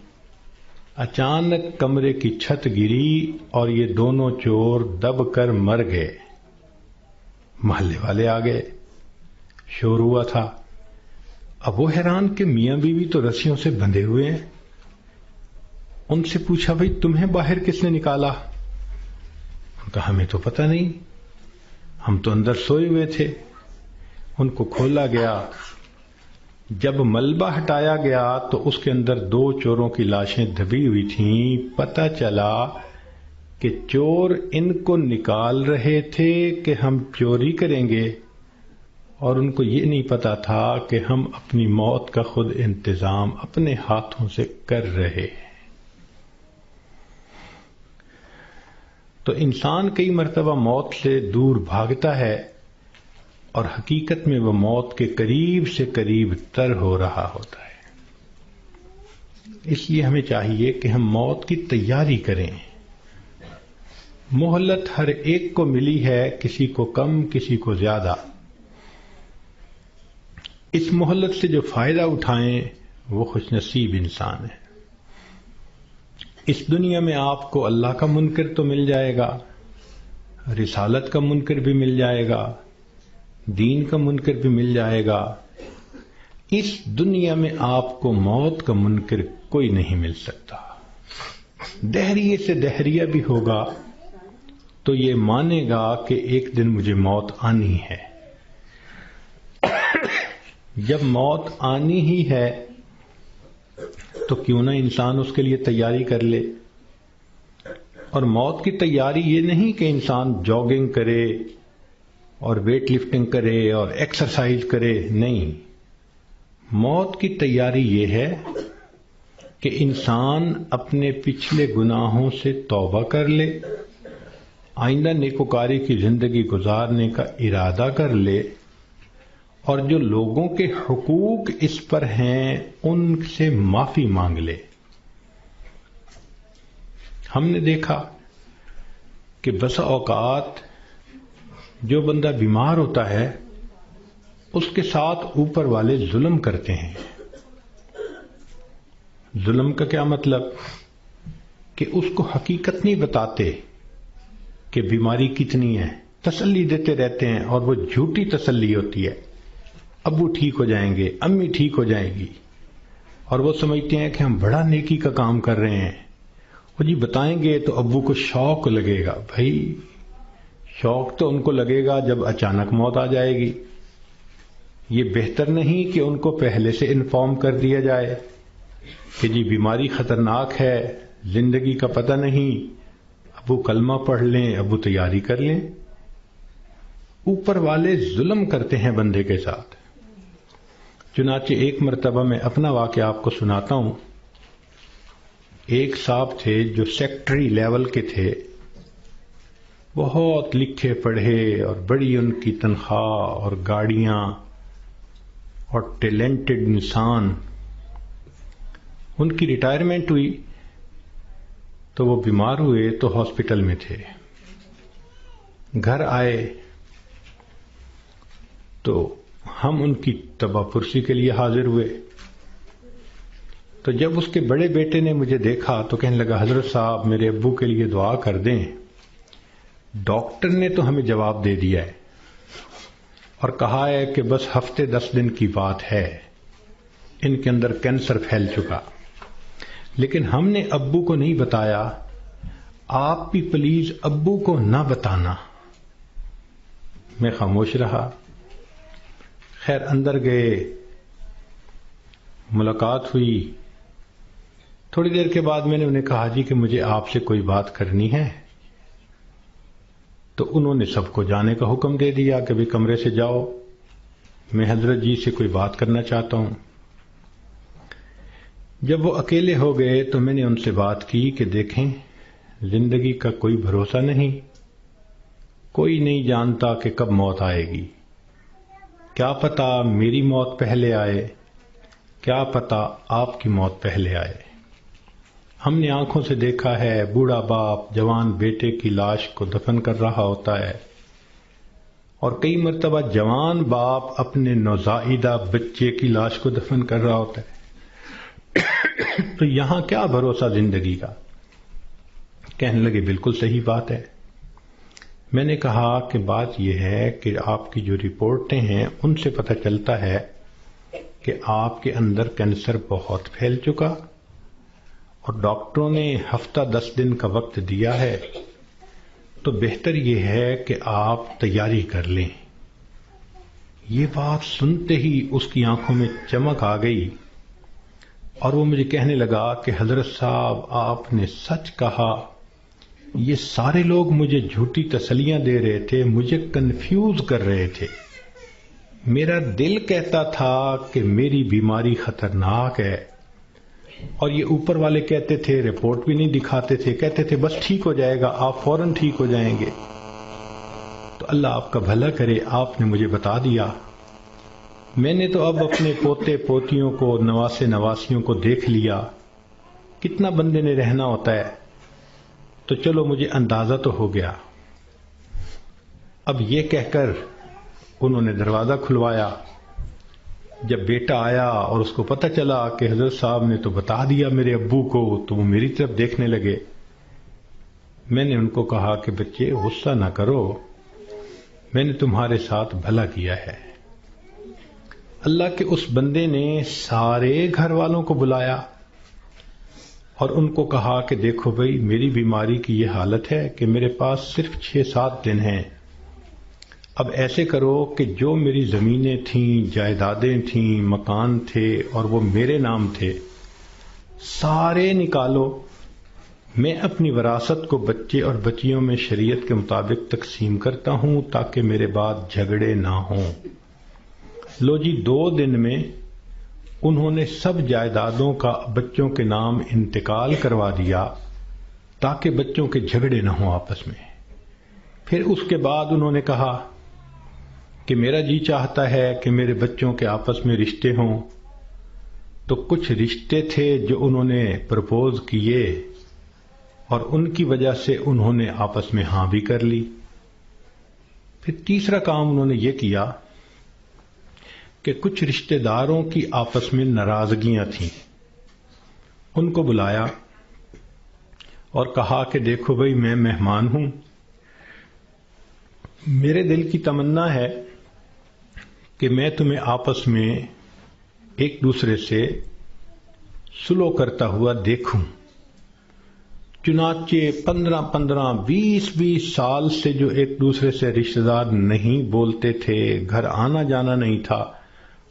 A: اچانک کمرے کی چھت گری اور یہ دونوں چور دب کر مر گئے۔ محلے والے آ گئے، شور ہوا تھا۔ اب وہ حیران کہ میاں بیوی تو رسیوں سے بندھے ہوئے ہیں۔ ان سے پوچھا بھئی تمہیں باہر کس نے نکالا؟ ان کا ہمیں تو پتہ نہیں، ہم تو اندر سوئے ہوئے تھے۔ ان کو کھولا گیا، جب ملبہ ہٹایا گیا تو اس کے اندر 2 چوروں کی لاشیں دبی ہوئی تھیں۔ پتہ چلا کہ چور ان کو نکال رہے تھے کہ ہم چوری کریں گے، اور ان کو یہ نہیں پتا تھا کہ ہم اپنی موت کا خود انتظام اپنے ہاتھوں سے کر رہے ہیں۔ تو انسان کئی مرتبہ موت سے دور بھاگتا ہے، اور حقیقت میں وہ موت کے قریب سے قریب تر ہو رہا ہوتا ہے۔ اس لیے ہمیں چاہیے کہ ہم موت کی تیاری کریں۔ مہلت ہر ایک کو ملی ہے، کسی کو کم کسی کو زیادہ۔ اس مہلت سے جو فائدہ اٹھائیں وہ خوش نصیب انسان ہے۔ اس دنیا میں آپ کو اللہ کا منکر تو مل جائے گا، رسالت کا منکر بھی مل جائے گا، دین کا منکر بھی مل جائے گا۔ اس دنیا میں آپ کو موت کا منکر کوئی نہیں مل سکتا۔ دہریے سے دہریہ بھی ہوگا تو یہ مانے گا کہ ایک دن مجھے موت آنی ہے۔ جب موت آنی ہی ہے تو کیوں نہ انسان اس کے لیے تیاری کر لے۔ اور موت کی تیاری یہ نہیں کہ انسان جاگنگ کرے اور ویٹ لفٹنگ کرے اور ایکسرسائز کرے، نہیں۔ موت کی تیاری یہ ہے کہ انسان اپنے پچھلے گناہوں سے توبہ کر لے، آئندہ نیکوکاری کی زندگی گزارنے کا ارادہ کر لے، اور جو لوگوں کے حقوق اس پر ہیں ان سے معافی مانگ لے۔ ہم نے دیکھا کہ بسا اوقات جو بندہ بیمار ہوتا ہے اس کے ساتھ اوپر والے ظلم کرتے ہیں۔ ظلم کا کیا مطلب؟ کہ اس کو حقیقت نہیں بتاتے کہ بیماری کتنی ہے، تسلی دیتے رہتے ہیں، اور وہ جھوٹی تسلی ہوتی ہے۔ ابو ٹھیک ہو جائیں گے، امی ٹھیک ہو جائیں گی، اور وہ سمجھتے ہیں کہ ہم بڑا نیکی کا کام کر رہے ہیں۔ وہ جی بتائیں گے تو ابو کو شوق لگے گا۔ بھائی شوق تو ان کو لگے گا جب اچانک موت آ جائے گی۔ یہ بہتر نہیں کہ ان کو پہلے سے انفارم کر دیا جائے کہ جی بیماری خطرناک ہے، زندگی کا پتہ نہیں، ابو کلمہ پڑھ لیں، ابو تیاری کر لیں۔ اوپر والے ظلم کرتے ہیں بندے کے ساتھ۔ چنانچہ ایک مرتبہ میں اپنا واقعہ آپ کو سناتا ہوں۔ ایک صاحب تھے جو سیکٹری لیول کے تھے، بہت لکھے پڑھے اور بڑی ان کی تنخواہ اور گاڑیاں اور ٹیلنٹڈ انسان۔ ان کی ریٹائرمنٹ ہوئی تو وہ بیمار ہوئے تو ہاسپٹل میں تھے۔ گھر آئے تو ہم ان کی تباہ پرسی کے لیے حاضر ہوئے۔ تو جب اس کے بڑے بیٹے نے مجھے دیکھا تو کہنے لگا حضرت صاحب میرے ابو کے لیے دعا کر دیں، ڈاکٹر نے تو ہمیں جواب دے دیا ہے اور کہا ہے کہ بس ہفتے 10 دن کی بات ہے، ان کے اندر کینسر پھیل چکا۔ لیکن ہم نے ابو کو نہیں بتایا، آپ بھی پلیز ابو کو نہ بتانا۔ میں خاموش رہا۔ خیر اندر گئے، ملاقات ہوئی۔ تھوڑی دیر کے بعد میں نے انہیں کہا جی کہ مجھے آپ سے کوئی بات کرنی ہے، تو انہوں نے سب کو جانے کا حکم دے دیا کہ بھی کمرے سے جاؤ، میں حضرت جی سے کوئی بات کرنا چاہتا ہوں۔ جب وہ اکیلے ہو گئے تو میں نے ان سے بات کی کہ دیکھیں، زندگی کا کوئی بھروسہ نہیں، کوئی نہیں جانتا کہ کب موت آئے گی، کیا پتا میری موت پہلے آئے، کیا پتا آپ کی موت پہلے آئے۔ ہم نے آنکھوں سے دیکھا ہے بوڑھا باپ جوان بیٹے کی لاش کو دفن کر رہا ہوتا ہے، اور کئی مرتبہ جوان باپ اپنے نوزائیدہ بچے کی لاش کو دفن کر رہا ہوتا ہے۔ تو یہاں کیا بھروسہ زندگی کا؟ کہنے لگے بالکل صحیح بات ہے۔ میں نے کہا کہ بات یہ ہے کہ آپ کی جو رپورٹیں ہیں ان سے پتہ چلتا ہے کہ آپ کے اندر کینسر بہت پھیل چکا، اور ڈاکٹروں نے ہفتہ 10 دن کا وقت دیا ہے، تو بہتر یہ ہے کہ آپ تیاری کر لیں۔ یہ بات سنتے ہی اس کی آنکھوں میں چمک آ گئی، اور وہ مجھے کہنے لگا کہ حضرت صاحب آپ نے سچ کہا، یہ سارے لوگ مجھے جھوٹی تسلیاں دے رہے تھے، مجھے کنفیوز کر رہے تھے۔ میرا دل کہتا تھا کہ میری بیماری خطرناک ہے، اور یہ اوپر والے کہتے تھے، رپورٹ بھی نہیں دکھاتے تھے، کہتے تھے بس ٹھیک ہو جائے گا، آپ فوراً ٹھیک ہو جائیں گے۔ تو اللہ آپ کا بھلا کرے، آپ نے مجھے بتا دیا۔ میں نے تو اب اپنے پوتے پوتیوں کو، نواسے نواسیوں کو دیکھ لیا، کتنا بندے نے رہنا ہوتا ہے، تو چلو مجھے اندازہ تو ہو گیا۔ اب یہ کہہ کر انہوں نے دروازہ کھلوایا۔ جب بیٹا آیا اور اس کو پتہ چلا کہ حضرت صاحب نے تو بتا دیا میرے ابو کو، تو وہ میری طرف دیکھنے لگے۔ میں نے ان کو کہا کہ بچے غصہ نہ کرو، میں نے تمہارے ساتھ بھلا کیا ہے۔ اللہ کے اس بندے نے سارے گھر والوں کو بلایا اور ان کو کہا کہ دیکھو بھئی، میری بیماری کی یہ حالت ہے کہ میرے پاس صرف 6-7 دن ہیں۔ اب ایسے کرو کہ جو میری زمینیں تھیں، جائیدادیں تھیں، مکان تھے اور وہ میرے نام تھے، سارے نکالو، میں اپنی وراثت کو بچے اور بچیوں میں شریعت کے مطابق تقسیم کرتا ہوں تاکہ میرے بعد جھگڑے نہ ہوں۔ لو جی، 2 دن میں انہوں نے سب جائیدادوں کا بچوں کے نام انتقال کروا دیا تاکہ بچوں کے جھگڑے نہ ہوں آپس میں۔ پھر اس کے بعد انہوں نے کہا کہ میرا جی چاہتا ہے کہ میرے بچوں کے آپس میں رشتے ہوں، تو کچھ رشتے تھے جو انہوں نے پرپوز کیے، اور ان کی وجہ سے انہوں نے آپس میں ہاں بھی کر لی۔ پھر تیسرا کام انہوں نے یہ کیا کہ کچھ رشتہ داروں کی آپس میں ناراضگیاں تھیں، ان کو بلایا اور کہا کہ دیکھو بھئی، میں مہمان ہوں، میرے دل کی تمنا ہے کہ میں تمہیں آپس میں ایک دوسرے سے سلو کرتا ہوا دیکھوں۔ چنانچہ 15-20 سال سے جو ایک دوسرے سے رشتہ دار نہیں بولتے تھے، گھر آنا جانا نہیں تھا،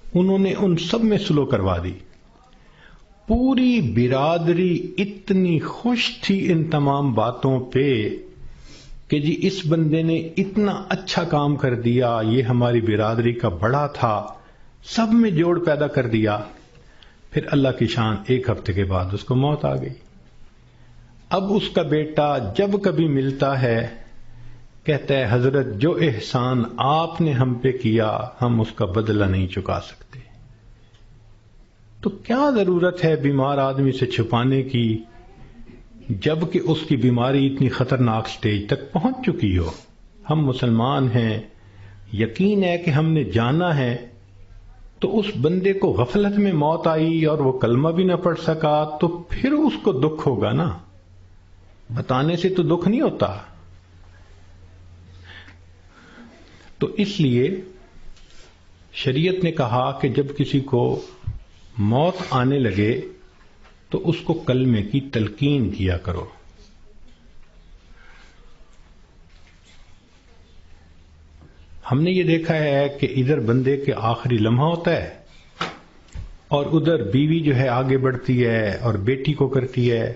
A: انہوں نے ان سب میں سلو کروا دی۔ پوری برادری اتنی خوش تھی ان تمام باتوں پہ کہ جی اس بندے نے اتنا اچھا کام کر دیا، یہ ہماری برادری کا بڑا تھا، سب میں جوڑ پیدا کر دیا۔ پھر اللہ کی شان، 1 ہفتے کے بعد اس کو موت آ گئی۔ اب اس کا بیٹا جب کبھی ملتا ہے کہتا ہے حضرت جو احسان آپ نے ہم پہ کیا ہم اس کا بدلہ نہیں چکا سکتے۔ تو کیا ضرورت ہے بیمار آدمی سے چھپانے کی جبکہ اس کی بیماری اتنی خطرناک سٹیج تک پہنچ چکی ہو؟ ہم مسلمان ہیں، یقین ہے کہ ہم نے جانا ہے، تو اس بندے کو غفلت میں موت آئی اور وہ کلمہ بھی نہ پڑھ سکا، تو پھر اس کو دکھ ہوگا نا، بتانے سے تو دکھ نہیں ہوتا۔ تو اس لیے شریعت نے کہا کہ جب کسی کو موت آنے لگے تو اس کو کلمے کی تلقین کیا کرو. ہم نے یہ دیکھا ہے کہ ادھر بندے کے آخری لمحہ ہوتا ہے اور ادھر بیوی جو ہے آگے بڑھتی ہے اور بیٹی کو کرتی ہے.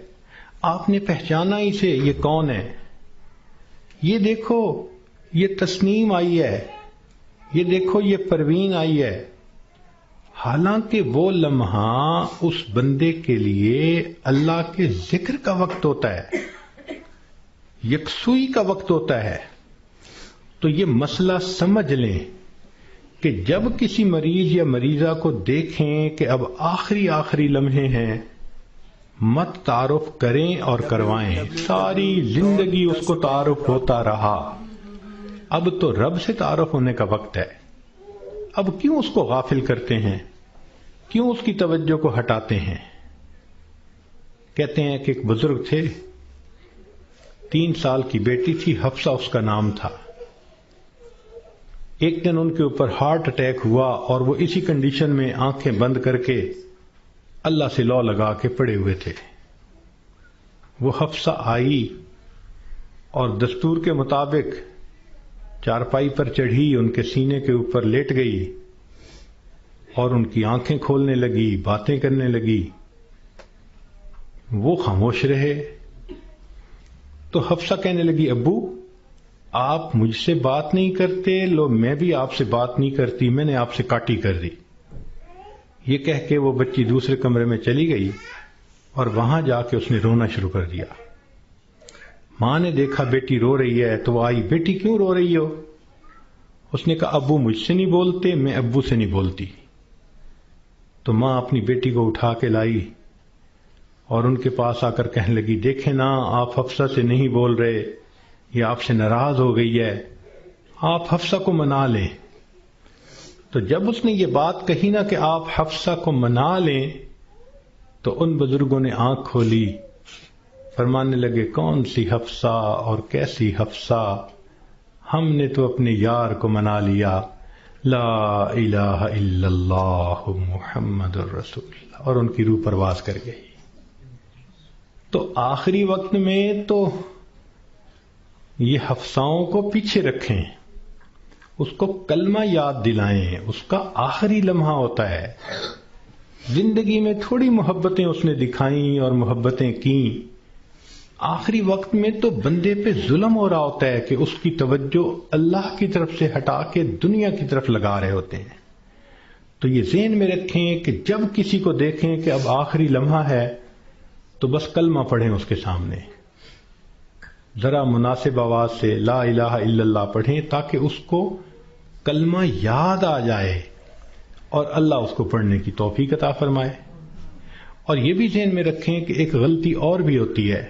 A: آپ نے پہچانا اسے، یہ کون ہے؟ یہ دیکھو یہ تسنیم آئی ہے، یہ دیکھو یہ پروین آئی ہے. حالانکہ وہ لمحہ اس بندے کے لیے اللہ کے ذکر کا وقت ہوتا ہے، یکسوئی کا وقت ہوتا ہے. تو یہ مسئلہ سمجھ لیں کہ جب کسی مریض یا مریضہ کو دیکھیں کہ اب آخری لمحے ہیں، مت تعارف کریں اور کروائیں. ساری زندگی اس کو تعارف ہوتا رہا، اب تو رب سے تعارف ہونے کا وقت ہے. اب کیوں اس کو غافل کرتے ہیں؟ کیوں اس کی توجہ کو ہٹاتے ہیں؟ کہتے ہیں کہ ایک بزرگ تھے، 3 سال کی بیٹی تھی، حفصہ اس کا نام تھا. ایک دن ان کے اوپر ہارٹ اٹیک ہوا اور وہ اسی کنڈیشن میں آنکھیں بند کر کے اللہ سے لو لگا کے پڑے ہوئے تھے. وہ حفصہ آئی اور دستور کے مطابق چارپائی پر چڑھی، ان کے سینے کے اوپر لیٹ گئی اور ان کی آنکھیں کھولنے لگی، باتیں کرنے لگی. وہ خاموش رہے. تو حفصہ کہنے لگی، ابو آپ مجھ سے بات نہیں کرتے، لو میں بھی آپ سے بات نہیں کرتی، میں نے آپ سے کاٹی کر دی. یہ کہہ کے وہ بچی دوسرے کمرے میں چلی گئی اور وہاں جا کے اس نے رونا شروع کر دیا. ماں نے دیکھا بیٹی رو رہی ہے تو وہ آئی، بیٹی کیوں رو رہی ہو؟ اس نے کہا ابو مجھ سے نہیں بولتے، میں ابو سے نہیں بولتی. تو ماں اپنی بیٹی کو اٹھا کے لائی اور ان کے پاس آ کر کہنے لگی، دیکھیں نا آپ حفصہ سے نہیں بول رہے، یہ آپ سے ناراض ہو گئی ہے، آپ حفصہ کو منا لیں. تو جب اس نے یہ بات کہی نا کہ آپ حفصہ کو منا لیں، تو ان بزرگوں نے آنکھ کھولی، فرمانے لگے کون سی حفصہ اور کیسی حفصہ، ہم نے تو اپنے یار کو منا لیا، لا الہ الا اللہ محمد الرسول اللہ، اور ان کی روح پرواز کر گئی. تو آخری وقت میں تو یہ حفصاؤں کو پیچھے رکھیں، اس کو کلمہ یاد دلائیں، اس کا آخری لمحہ ہوتا ہے. زندگی میں تھوڑی محبتیں اس نے دکھائیں اور محبتیں کیں، آخری وقت میں تو بندے پہ ظلم ہو رہا ہوتا ہے کہ اس کی توجہ اللہ کی طرف سے ہٹا کے دنیا کی طرف لگا رہے ہوتے ہیں. تو یہ ذہن میں رکھیں کہ جب کسی کو دیکھیں کہ اب آخری لمحہ ہے تو بس کلمہ پڑھیں اس کے سامنے، ذرا مناسب آواز سے لا الہ الا اللہ پڑھیں تاکہ اس کو کلمہ یاد آ جائے اور اللہ اس کو پڑھنے کی توفیق عطا فرمائے. اور یہ بھی ذہن میں رکھیں کہ ایک غلطی اور بھی ہوتی ہے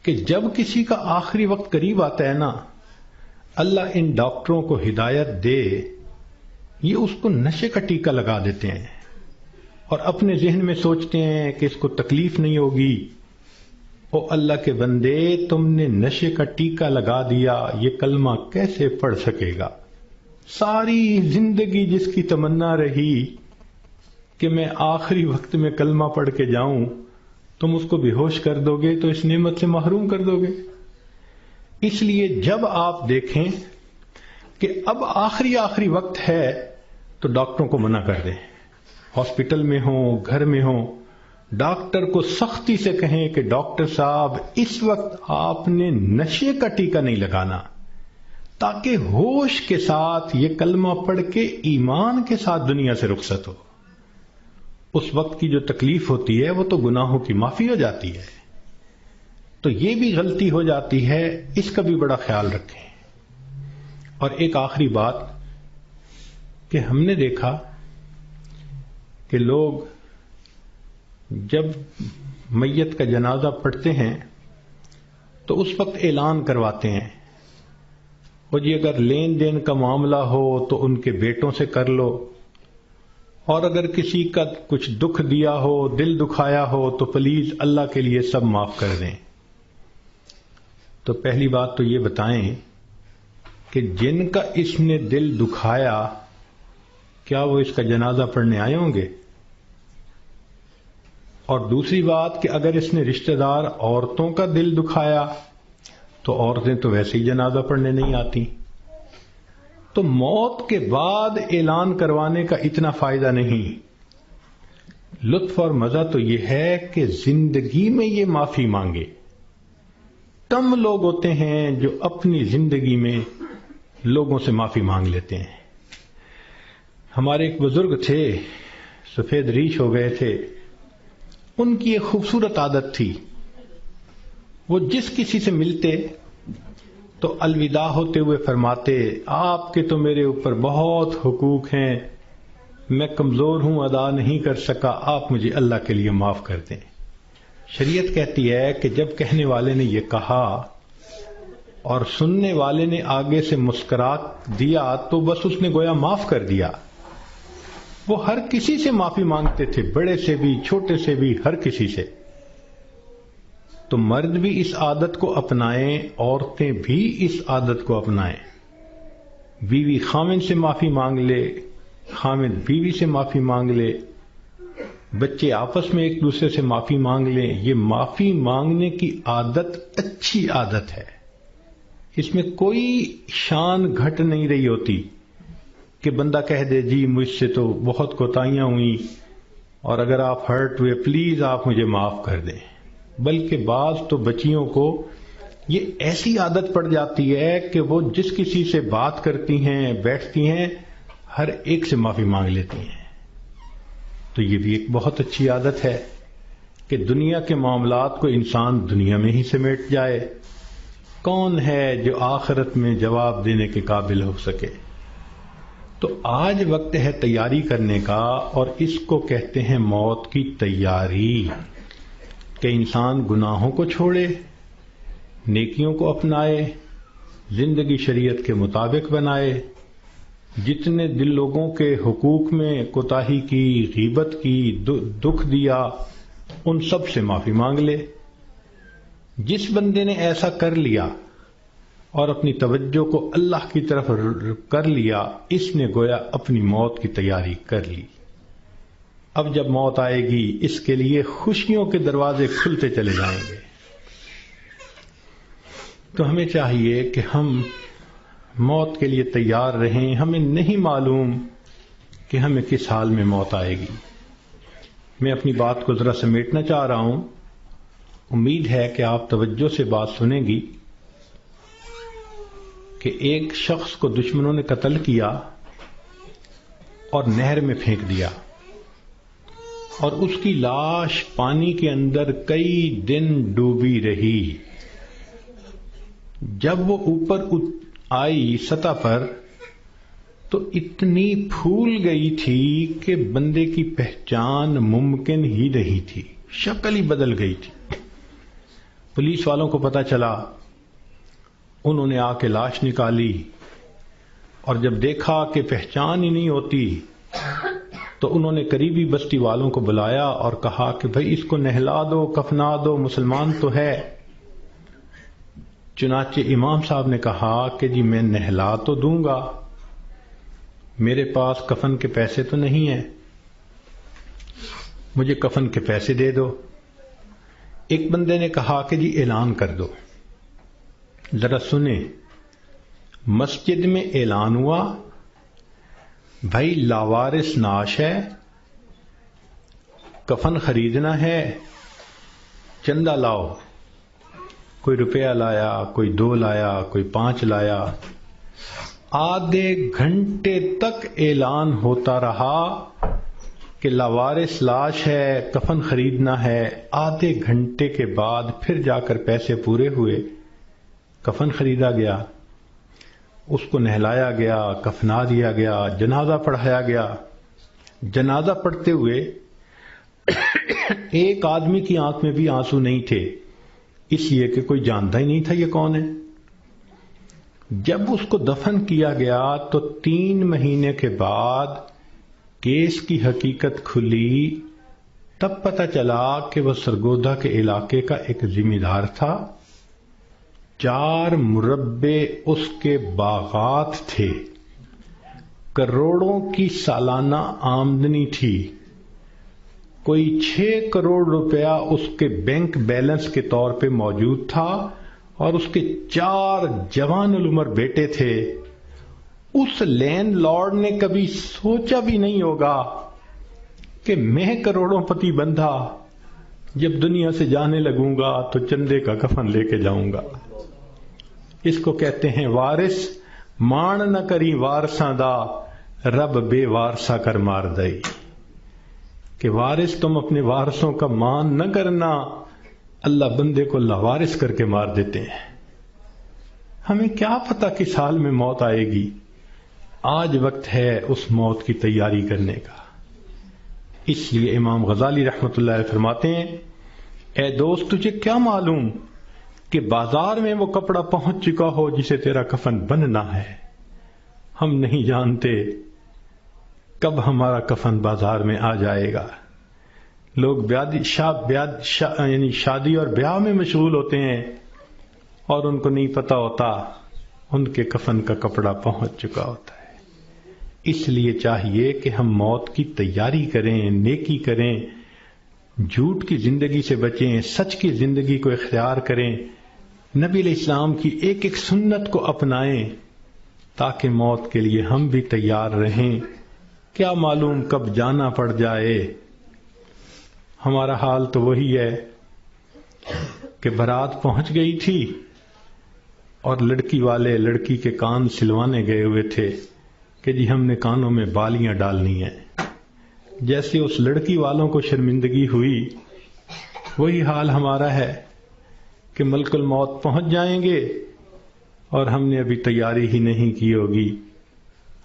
A: کہ جب کسی کا آخری وقت قریب آتا ہے نا، اللہ ان ڈاکٹروں کو ہدایت دے، یہ اس کو نشے کا ٹیکہ لگا دیتے ہیں اور اپنے ذہن میں سوچتے ہیں کہ اس کو تکلیف نہیں ہوگی. او اللہ کے بندے، تم نے نشے کا ٹیکہ لگا دیا، یہ کلمہ کیسے پڑھ سکے گا؟ ساری زندگی جس کی تمنا رہی کہ میں آخری وقت میں کلمہ پڑھ کے جاؤں، تم اس کو بے ہوش کر دو گے تو اس نعمت سے محروم کر دو گے. اس لیے جب آپ دیکھیں کہ اب آخری وقت ہے تو ڈاکٹروں کو منع کر دیں، ہاسپٹل میں ہوں، گھر میں ہوں، ڈاکٹر کو سختی سے کہیں کہ ڈاکٹر صاحب اس وقت آپ نے نشے کا ٹیکہ نہیں لگانا، تاکہ ہوش کے ساتھ یہ کلمہ پڑھ کے ایمان کے ساتھ دنیا سے رخصت ہو. اس وقت کی جو تکلیف ہوتی ہے وہ تو گناہوں کی معافی ہو جاتی ہے. تو یہ بھی غلطی ہو جاتی ہے، اس کا بھی بڑا خیال رکھیں. اور ایک آخری بات کہ ہم نے دیکھا کہ لوگ جب میت کا جنازہ پڑھتے ہیں تو اس وقت اعلان کرواتے ہیں، اور جی اگر لین دین کا معاملہ ہو تو ان کے بیٹوں سے کر لو، اور اگر کسی کا کچھ دکھ دیا ہو، دل دکھایا ہو تو پلیز اللہ کے لیے سب معاف کر دیں. تو پہلی بات تو یہ بتائیں کہ جن کا اس نے دل دکھایا کیا وہ اس کا جنازہ پڑھنے آئے ہوں گے؟ اور دوسری بات کہ اگر اس نے رشتہ دار عورتوں کا دل دکھایا تو عورتیں تو ویسے ہی جنازہ پڑھنے نہیں آتی. تو موت کے بعد اعلان کروانے کا اتنا فائدہ نہیں. لطف اور مزہ تو یہ ہے کہ زندگی میں یہ معافی مانگے. کم لوگ ہوتے ہیں جو اپنی زندگی میں لوگوں سے معافی مانگ لیتے ہیں. ہمارے ایک بزرگ تھے، سفید ریش ہو گئے تھے. ان کی ایک خوبصورت عادت تھی، وہ جس کسی سے ملتے تو الوداع ہوتے ہوئے فرماتے، آپ کے تو میرے اوپر بہت حقوق ہیں، میں کمزور ہوں، ادا نہیں کر سکا، آپ مجھے اللہ کے لیے معاف کر دیں. شریعت کہتی ہے کہ جب کہنے والے نے یہ کہا اور سننے والے نے آگے سے مسکرا دیا تو بس اس نے گویا معاف کر دیا. وہ ہر کسی سے معافی مانگتے تھے، بڑے سے بھی، چھوٹے سے بھی، ہر کسی سے. تو مرد بھی اس عادت کو اپنائیں، عورتیں بھی اس عادت کو اپنائیں. بیوی خاوند سے معافی مانگ لے، خاوند بیوی سے معافی مانگ لے، بچے آپس میں ایک دوسرے سے معافی مانگ لیں. یہ معافی مانگنے کی عادت اچھی عادت ہے، اس میں کوئی شان گھٹ نہیں رہی ہوتی کہ بندہ کہہ دے جی مجھ سے تو بہت کوتاہیاں ہوئیں اور اگر آپ ہرٹ ہوئے پلیز آپ مجھے معاف کر دیں. بلکہ بعض تو بچیوں کو یہ ایسی عادت پڑ جاتی ہے کہ وہ جس کسی سے بات کرتی ہیں، بیٹھتی ہیں، ہر ایک سے معافی مانگ لیتی ہیں. تو یہ بھی ایک بہت اچھی عادت ہے کہ دنیا کے معاملات کو انسان دنیا میں ہی سمیٹ جائے. کون ہے جو آخرت میں جواب دینے کے قابل ہو سکے؟ تو آج وقت ہے تیاری کرنے کا، اور اس کو کہتے ہیں موت کی تیاری، کہ انسان گناہوں کو چھوڑے، نیکیوں کو اپنائے، زندگی شریعت کے مطابق بنائے. جتنے دل لوگوں کے حقوق میں کوتاہی کی، غیبت کی، دکھ دیا، ان سب سے معافی مانگ لے. جس بندے نے ایسا کر لیا اور اپنی توجہ کو اللہ کی طرف کر لیا، اس نے گویا اپنی موت کی تیاری کر لی. اب جب موت آئے گی اس کے لیے خوشیوں کے دروازے کھلتے چلے جائیں گے. تو ہمیں چاہیے کہ ہم موت کے لیے تیار رہیں. ہمیں نہیں معلوم کہ ہمیں کس حال میں موت آئے گی. میں اپنی بات کو ذرا سمیٹنا چاہ رہا ہوں. امید ہے کہ آپ توجہ سے بات سنیں گی. کہ ایک شخص کو دشمنوں نے قتل کیا اور نہر میں پھینک دیا، اور اس کی لاش پانی کے اندر کئی دن ڈوبی رہی. جب وہ اوپر آئی سطح پر تو اتنی پھول گئی تھی کہ بندے کی پہچان ممکن ہی نہیں تھی، شکل ہی بدل گئی تھی. پولیس والوں کو پتہ چلا، انہوں نے آ کے لاش نکالی، اور جب دیکھا کہ پہچان ہی نہیں ہوتی تو انہوں نے قریبی بستی والوں کو بلایا اور کہا کہ بھئی اس کو نہلا دو، کفنا دو، مسلمان تو ہے. چنانچہ امام صاحب نے کہا کہ جی میں نہلا تو دوں گا، میرے پاس کفن کے پیسے تو نہیں ہیں، مجھے کفن کے پیسے دے دو. ایک بندے نے کہا کہ جی اعلان کر دو. ذرا سنیں، مسجد میں اعلان ہوا، بھائی لاوارث نعش ہے، کفن خریدنا ہے، چندہ لاؤ. کوئی روپیہ لایا، کوئی 2 لایا، کوئی 5 لایا. آدھے گھنٹے تک اعلان ہوتا رہا کہ لاوارث لاش ہے، کفن خریدنا ہے. آدھے گھنٹے کے بعد پھر جا کر پیسے پورے ہوئے، کفن خریدا گیا، اس کو نہلایا گیا، کفنا دیا گیا، جنازہ پڑھایا گیا. جنازہ پڑھتے ہوئے ایک آدمی کی آنکھ میں بھی آنسو نہیں تھے، اس لیے کہ کوئی جانتا ہی نہیں تھا یہ کون ہے. جب اس کو دفن کیا گیا تو 3 مہینے کے بعد کیس کی حقیقت کھلی. تب پتہ چلا کہ وہ سرگودا کے علاقے کا ایک ذمہ دار تھا. 4 مربع اس کے باغات تھے، کروڑوں کی سالانہ آمدنی تھی. کوئی 6 کروڑ روپیہ اس کے بینک بیلنس کے طور پہ موجود تھا اور اس کے 4 جوان العمر بیٹے تھے. اس لینڈ لارڈ نے کبھی سوچا بھی نہیں ہوگا کہ میں کروڑوں پتی بندھا جب دنیا سے جانے لگوں گا تو چندے کا کفن لے کے جاؤں گا. اس کو کہتے ہیں وارث مان نہ کری وارثاں دا رب بے وارثا کر مار دئی. کہ وارث تم اپنے وارثوں کا مان نہ کرنا، اللہ بندے کو لاوارث کر کے مار دیتے ہیں. ہمیں کیا پتا کس حال میں موت آئے گی. آج وقت ہے اس موت کی تیاری کرنے کا. اس لیے امام غزالی رحمۃ اللہ علیہ فرماتے ہیں اے دوست تجھے کیا معلوم کہ بازار میں وہ کپڑا پہنچ چکا ہو جسے تیرا کفن بننا ہے. ہم نہیں جانتے کب ہمارا کفن بازار میں آ جائے گا. لوگ یعنی شادی اور بیاہ میں مشغول ہوتے ہیں اور ان کو نہیں پتا ہوتا ان کے کفن کا کپڑا پہنچ چکا ہوتا ہے. اس لیے چاہیے کہ ہم موت کی تیاری کریں، نیکی کریں، جھوٹ کی زندگی سے بچیں، سچ کی زندگی کو اختیار کریں، نبی علیہ السلام کی ایک ایک سنت کو اپنائیں تاکہ موت کے لیے ہم بھی تیار رہیں. کیا معلوم کب جانا پڑ جائے. ہمارا حال تو وہی ہے کہ بارات پہنچ گئی تھی اور لڑکی والے لڑکی کے کان سلوانے گئے ہوئے تھے کہ جی ہم نے کانوں میں بالیاں ڈالنی ہیں. جیسے اس لڑکی والوں کو شرمندگی ہوئی وہی حال ہمارا ہے کہ ملک الموت پہنچ جائیں گے اور ہم نے ابھی تیاری ہی نہیں کی ہوگی.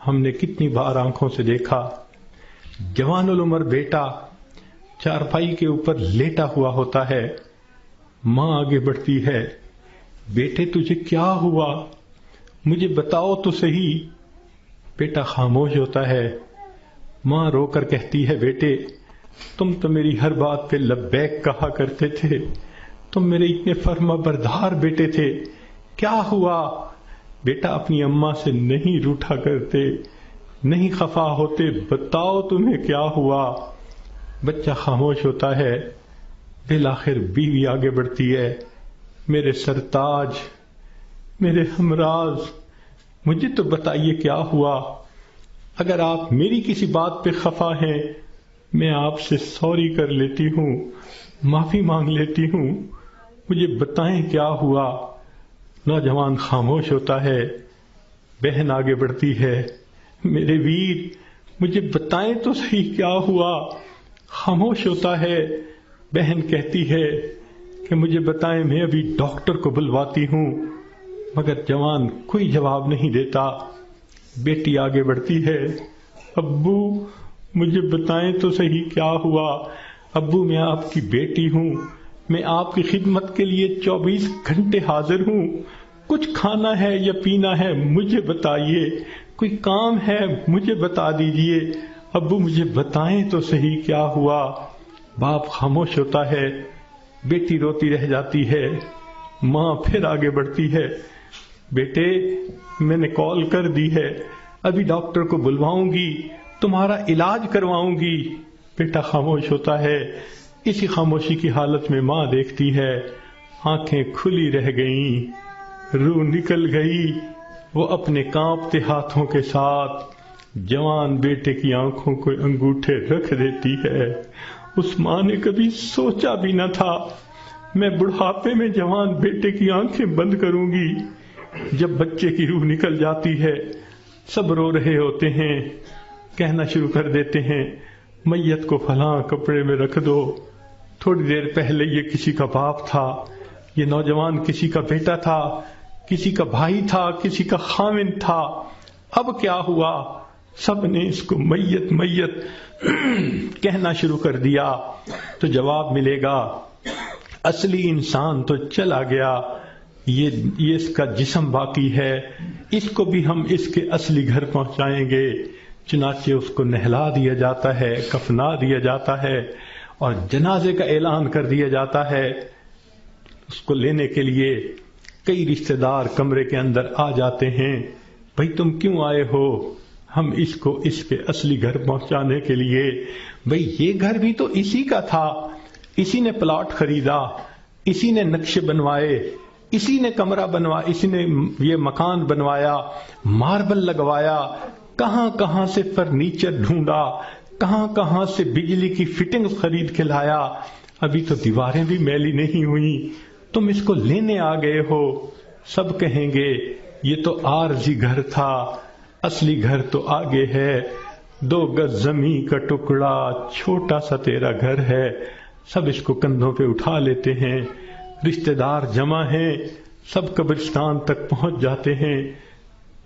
A: ہم نے کتنی بار آنکھوں سے دیکھا جوان العمر بیٹا چارپائی کے اوپر لیٹا ہوا ہوتا ہے، ماں آگے بڑھتی ہے بیٹے تجھے کیا ہوا مجھے بتاؤ تو صحیح. بیٹا خاموش ہوتا ہے. ماں رو کر کہتی ہے بیٹے تم تو میری ہر بات پہ لبیک کہا کرتے تھے، تم میرے اتنے فرما بردار بیٹے تھے، کیا ہوا؟ بیٹا اپنی اماں سے نہیں روٹھا کرتے، نہیں خفا ہوتے، بتاؤ تمہیں کیا ہوا؟ بچہ خاموش ہوتا ہے. بالآخر بیوی آگے بڑھتی ہے میرے سرتاج، میرے ہمراز، مجھے تو بتائیے کیا ہوا؟ اگر آپ میری کسی بات پہ خفا ہیں میں آپ سے سوری کر لیتی ہوں، معافی مانگ لیتی ہوں، مجھے بتائیں کیا ہوا؟ نوجوان خاموش ہوتا ہے. بہن آگے بڑھتی ہے میرے ویر مجھے بتائیں تو صحیح کیا ہوا؟ خاموش ہوتا ہے. بہن کہتی ہے کہ مجھے بتائیں میں ابھی ڈاکٹر کو بلواتی ہوں، مگر جوان کوئی جواب نہیں دیتا. بیٹی آگے بڑھتی ہے ابو مجھے بتائیں تو صحیح کیا ہوا؟ ابو میں آپ کی بیٹی ہوں، میں آپ کی خدمت کے لیے 24 گھنٹے حاضر ہوں، کچھ کھانا ہے یا پینا ہے مجھے بتائیے، کوئی کام ہے مجھے بتا دیجئے، ابو مجھے بتائیں تو صحیح کیا ہوا؟ باپ خاموش ہوتا ہے. بیٹی روتی رہ جاتی ہے. ماں پھر آگے بڑھتی ہے بیٹے میں نے کال کر دی ہے، ابھی ڈاکٹر کو بلواؤں گی، تمہارا علاج کرواؤں گی. بیٹا خاموش ہوتا ہے. اسی خاموشی کی حالت میں ماں دیکھتی ہے آنکھیں کھلی رہ گئیں، روح نکل گئی. وہ اپنے کانپتے ہاتھوں کے ساتھ جوان بیٹے کی آنکھوں کو انگوٹھے رکھ دیتی ہے. اس ماں نے کبھی سوچا بھی نہ تھا میں بڑھاپے میں جوان بیٹے کی آنکھیں بند کروں گی. جب بچے کی روح نکل جاتی ہے سب رو رہے ہوتے ہیں، کہنا شروع کر دیتے ہیں میت کو فلاں کپڑے میں رکھ دو، تھوڑی دیر پہلے یہ کسی کا باپ تھا، یہ نوجوان کسی کا بیٹا تھا، کسی کا بھائی تھا، کسی کا خاوند تھا، اب کیا ہوا؟ سب نے اس کو میت میت کہنا شروع کر دیا. تو جواب ملے گا اصلی انسان تو چلا گیا، یہ اس کا جسم باقی ہے، اس کو بھی ہم اس کے اصلی گھر پہنچائیں گے. چنانچہ اس کو نہلا دیا جاتا ہے، کفنا دیا جاتا ہے اور جنازے کا اعلان کر دیا جاتا ہے. اس کو لینے کے لیے کئی رشتہ دار کمرے کے اندر آ جاتے ہیں. بھئی تم کیوں آئے ہو؟ ہم اس کے اصلی گھر پہنچانے کے لیے، بھئی یہ گھر بھی تو اسی کا تھا، اسی نے پلاٹ خریدا، اسی نے نقشے بنوائے، اسی نے کمرہ بنوایا، اسی نے یہ مکان بنوایا، ماربل لگوایا، کہاں کہاں سے فرنیچر ڈھونڈا، کہاں کہاں سے بجلی کی فٹنگ خرید کے لایا، ابھی تو دیواریں بھی میلی نہیں ہوئی، تم اس کو لینے آ گئے ہو۔ سب کہیں گے یہ تو عارضی گھر تھا، اصلی گھر تو آگے ہے، 2 گز زمین کا ٹکڑا، چھوٹا سا تیرا گھر ہے۔ سب اس کو کندھوں پہ اٹھا لیتے ہیں، رشتہ دار جمع ہیں، سب قبرستان تک پہنچ جاتے ہیں،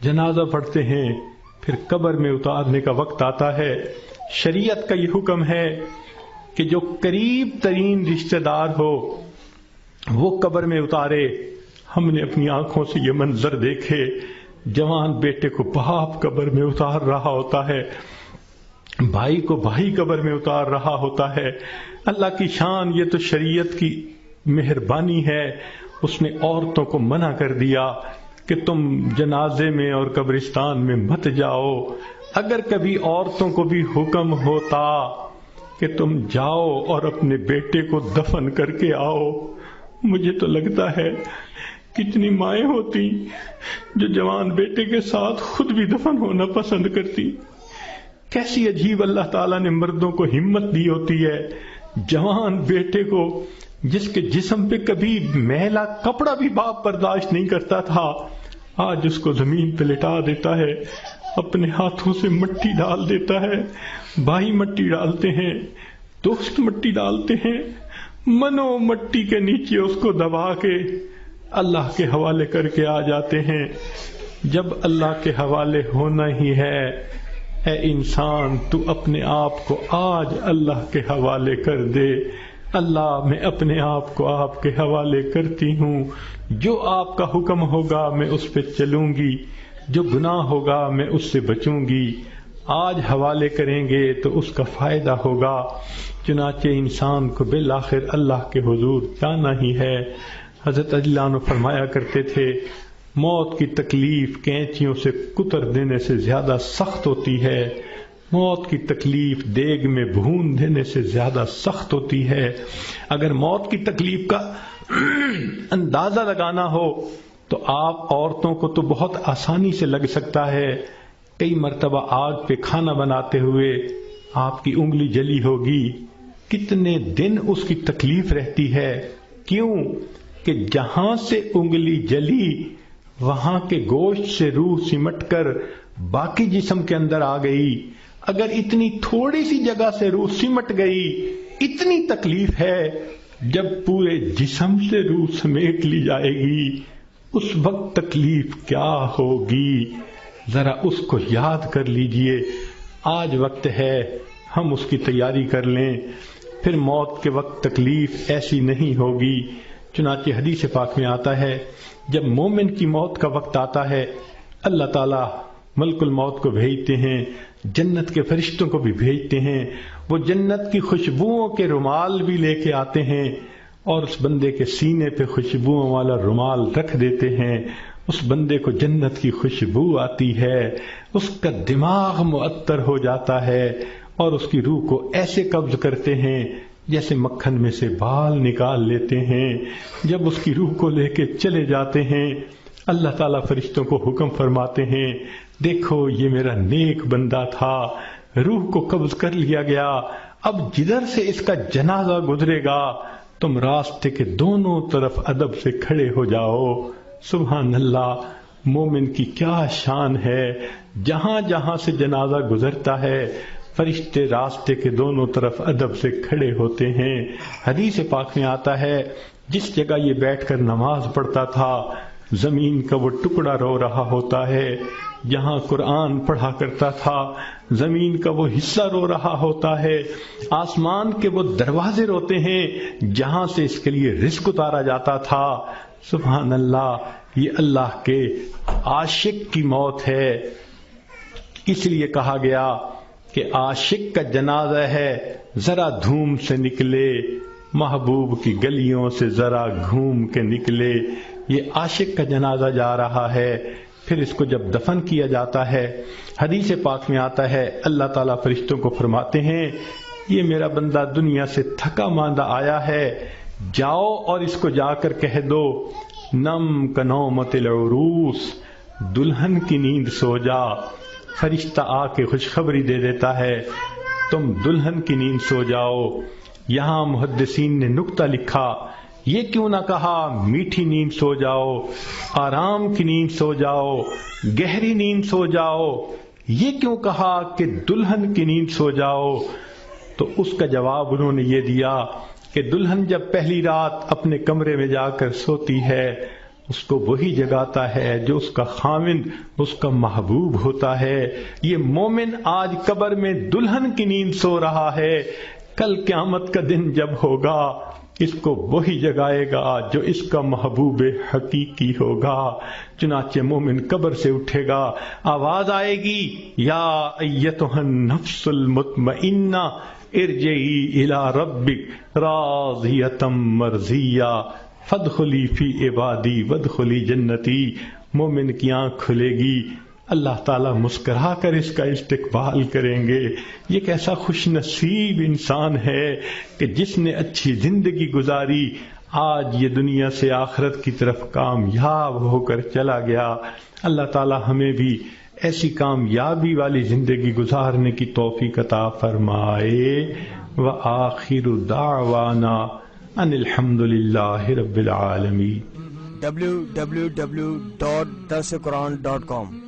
A: جنازہ پڑھتے ہیں، پھر قبر میں اتارنے کا وقت آتا ہے۔ شریعت کا یہ حکم ہے کہ جو قریب ترین رشتہ دار ہو وہ قبر میں اتارے۔ ہم نے اپنی آنکھوں سے یہ منظر دیکھے، جوان بیٹے کو باپ قبر میں اتار رہا ہوتا ہے، بھائی کو بھائی قبر میں اتار رہا ہوتا ہے۔ اللہ کی شان، یہ تو شریعت کی مہربانی ہے، اس نے عورتوں کو منع کر دیا کہ تم جنازے میں اور قبرستان میں مت جاؤ۔ اگر کبھی عورتوں کو بھی حکم ہوتا کہ تم جاؤ اور اپنے بیٹے کو دفن کر کے آؤ، مجھے تو لگتا ہے کتنی مائیں ہوتی جو جوان بیٹے کے ساتھ خود بھی دفن ہونا پسند کرتی۔ کیسی عجیب اللہ تعالیٰ نے مردوں کو ہمت دی ہوتی ہے، جوان بیٹے کو جس کے جسم پہ کبھی میلا کپڑا بھی باپ برداشت نہیں کرتا تھا، آج اس کو زمین پہ لٹا دیتا ہے، اپنے ہاتھوں سے مٹی ڈال دیتا ہے، بھائی مٹی ڈالتے ہیں، دوست مٹی ڈالتے ہیں، منو مٹی کے نیچے اس کو دبا کے اللہ کے حوالے کر کے آ جاتے ہیں۔ جب اللہ کے حوالے ہونا ہی ہے، اے انسان تو اپنے آپ کو آج اللہ کے حوالے کر دے۔ اللہ میں اپنے آپ کو آپ کے حوالے کرتی ہوں، جو آپ کا حکم ہوگا میں اس پہ چلوں گی، جو گناہ ہوگا میں اس سے بچوں گی۔ آج حوالے کریں گے تو اس کا فائدہ ہوگا۔ چنانچہ انسان کو بالآخر اللہ کے حضور جانا ہی ہے۔ حضرت علی عنہ فرمایا کرتے تھے، موت کی تکلیف کینچیوں سے کتر دینے سے زیادہ سخت ہوتی ہے، موت کی تکلیف دیگ میں بھون دینے سے زیادہ سخت ہوتی ہے۔ اگر موت کی تکلیف کا اندازہ لگانا ہو تو آپ عورتوں کو تو بہت آسانی سے لگ سکتا ہے۔ کئی مرتبہ آگ پہ کھانا بناتے ہوئے آپ کی انگلی جلی ہوگی، کتنے دن اس کی تکلیف رہتی ہے۔ کیوں کہ جہاں سے انگلی جلی وہاں کے گوشت سے روح سمٹ کر باقی جسم کے اندر آ گئی۔ اگر اتنی تھوڑی سی جگہ سے روح سمٹ گئی، اتنی تکلیف ہے۔ جب پورے جسم سے روح سمیٹ لی جائے گی اس وقت تکلیف کیا ہوگی، ذرا اس کو یاد کر لیجئے۔ آج وقت ہے ہم اس کی تیاری کر لیں، پھر موت کے وقت تکلیف ایسی نہیں ہوگی۔ چنانچہ حدیث پاک میں آتا ہے، جب مومن کی موت کا وقت آتا ہے اللہ تعالیٰ ملک الموت کو بھیجتے ہیں، جنت کے فرشتوں کو بھی بھیجتے ہیں، وہ جنت کی خوشبوؤں کے رومال بھی لے کے آتے ہیں اور اس بندے کے سینے پہ خوشبوؤں والا رومال رکھ دیتے ہیں۔ اس بندے کو جنت کی خوشبو آتی ہے، اس کا دماغ معطر ہو جاتا ہے اور اس کی روح کو ایسے قبض کرتے ہیں جیسے مکھن میں سے بال نکال لیتے ہیں۔ جب اس کی روح کو لے کے چلے جاتے ہیں اللہ تعالیٰ فرشتوں کو حکم فرماتے ہیں، دیکھو یہ میرا نیک بندہ تھا، روح کو قبض کر لیا گیا، اب جدھر سے اس کا جنازہ گزرے گا تم راستے کے دونوں طرف ادب سے کھڑے ہو جاؤ۔ سبحان اللہ، مومن کی کیا شان ہے، جہاں جہاں سے جنازہ گزرتا ہے فرشتے راستے کے دونوں طرف ادب سے کھڑے ہوتے ہیں۔ حدیث پاک میں آتا ہے، جس جگہ یہ بیٹھ کر نماز پڑھتا تھا زمین کا وہ ٹکڑا رو رہا ہوتا ہے، جہاں قرآن پڑھا کرتا تھا زمین کا وہ حصہ رو رہا ہوتا ہے، آسمان کے وہ دروازے روتے ہیں جہاں سے اس کے لیے رزق اتارا جاتا تھا۔ سبحان اللہ، یہ اللہ کے عاشق کی موت ہے۔ اس لیے کہا گیا کہ عاشق کا جنازہ ہے، ذرا دھوم سے نکلے، محبوب کی گلیوں سے ذرا گھوم کے نکلے۔ یہ عاشق کا جنازہ جا رہا ہے، پھر اس کو جب دفن کیا جاتا ہے، حدیث پاک میں آتا ہے اللہ تعالیٰ فرشتوں کو فرماتے ہیں یہ میرا بندہ دنیا سے تھکا ماندہ آیا ہے، جاؤ اور اس کو جا کر کہہ دو نم کنومت العروس، دلہن کی نیند سو جا۔ فرشتہ آ کے خوشخبری دے دیتا ہے تم دلہن کی نیند سو جاؤ۔ یہاں محدثین نے نکتہ لکھا، یہ کیوں نہ کہا میٹھی نیند سو جاؤ، آرام کی نیند سو جاؤ، گہری نیند سو جاؤ، یہ کیوں کہا کہ دلہن کی نیند سو جاؤ؟ تو اس کا جواب انہوں نے یہ دیا کہ دلہن جب پہلی رات اپنے کمرے میں جا کر سوتی ہے اس کو وہی جگاتا ہے جو اس کا خاوند، اس کا محبوب ہوتا ہے۔ یہ مومن آج قبر میں دلہن کی نیند سو رہا ہے، کل قیامت کا دن جب ہوگا اس کو وہی جگائے گا جو اس کا محبوب حقیقی ہوگا۔ چنانچہ مومن قبر سے اٹھے گا، آواز آئے گی یا ایتھا النفس المطمئنہ ارجعی الی ربک راضیۃ مرضیہ فادخلی فی عبادی وادخلی جنتی۔ مومن کی آنکھ کھلے گی، اللہ تعالیٰ مسکرا کر اس کا استقبال کریں گے۔ یہ کیسا خوش نصیب انسان ہے کہ جس نے اچھی زندگی گزاری، آج یہ دنیا سے آخرت کی طرف کامیاب ہو کر چلا گیا۔ اللہ تعالیٰ ہمیں بھی ایسی کامیابی والی زندگی گزارنے کی توفیق عطا فرمائے۔ وآخر دعوانا ان الحمد للہ رب العالمین۔
B: www.darsequran.com